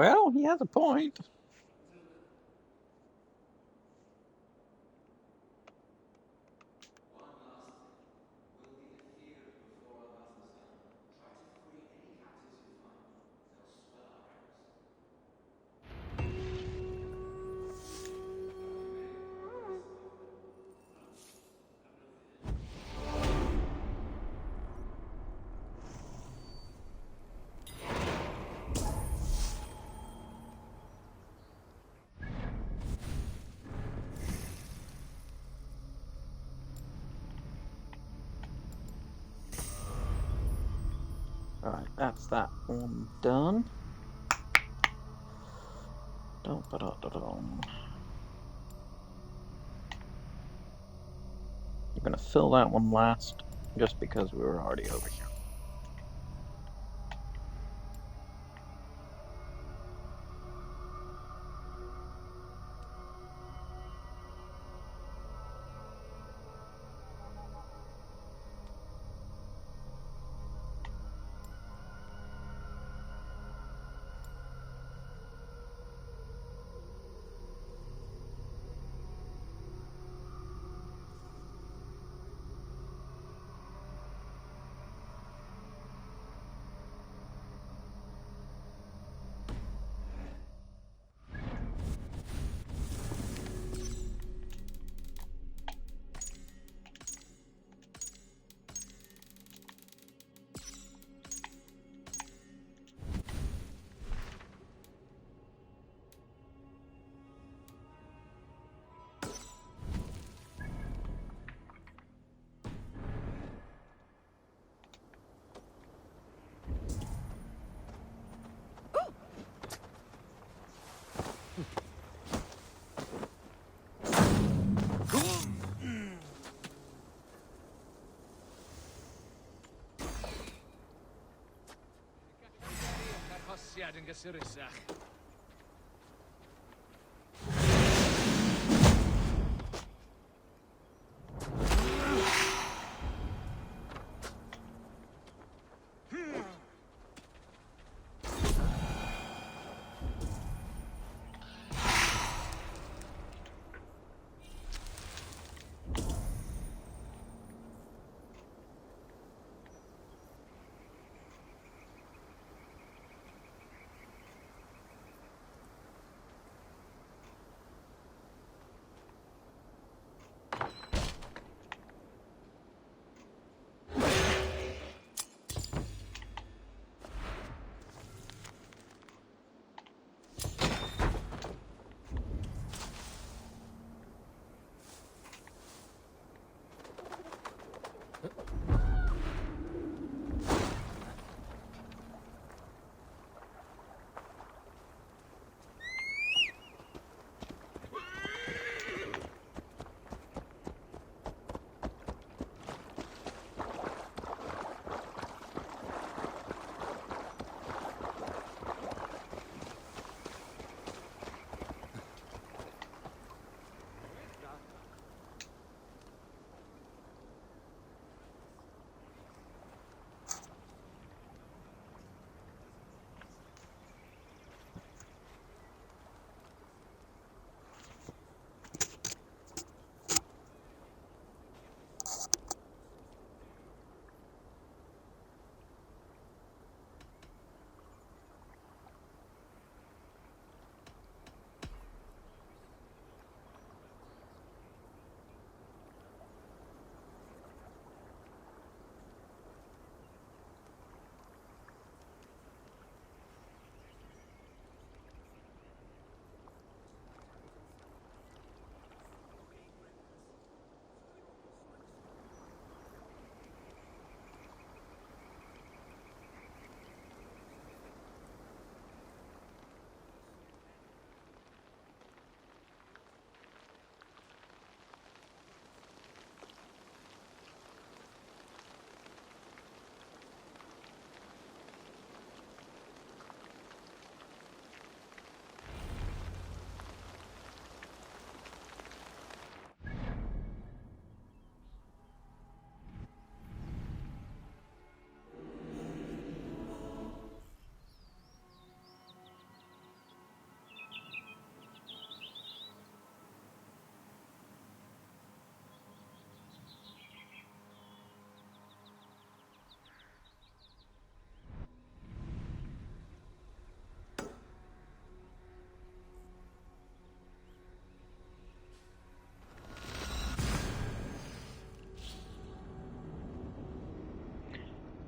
Speaker 1: Well, he has a point. Alright, that's that one done. Dum-ba-da-da-dum. I'm gonna fill that one last, just because we were already over here.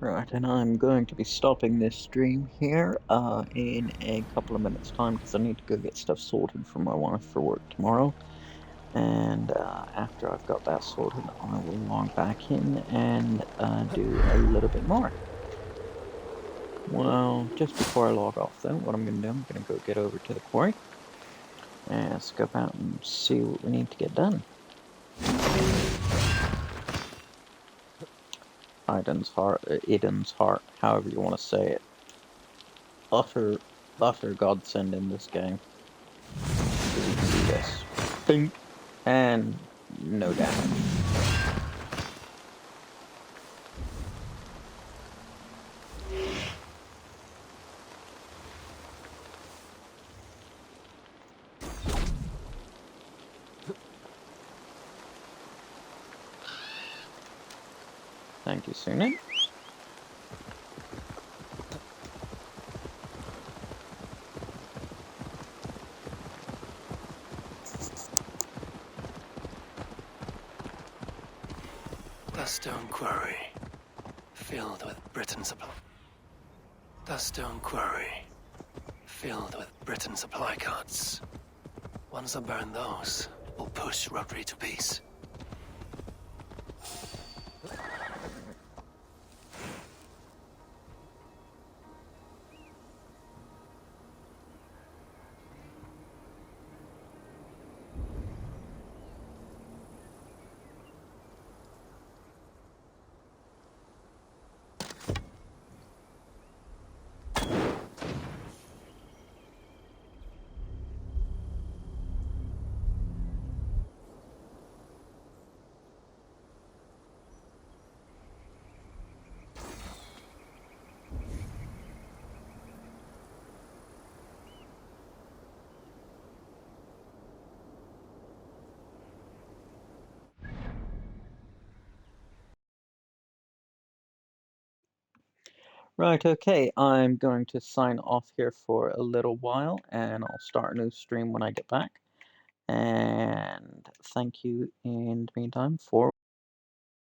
Speaker 1: Right, and I'm going to be stopping this stream here in a couple of minutes' time because I need to go get stuff sorted for my wife for work tomorrow. And after I've got that sorted, I will log back in and do a little bit more. Well, just before I log off though, what I'm going to do, I'm going to go get over to the quarry and scope out and see what we need to get done. Eden's heart, however you want to say it. Utter godsend in this game. As you can do this. Bing! And no damage. Thank you, Sunan.
Speaker 5: Duststone quarry, filled with Britain supply. Duststone quarry, filled with Britain supply carts. Once I burn those, we'll push Rotary to peace.
Speaker 1: Right, okay, I'm going to sign off here for a little while, and I'll start a new stream when I get back. And thank you in the meantime for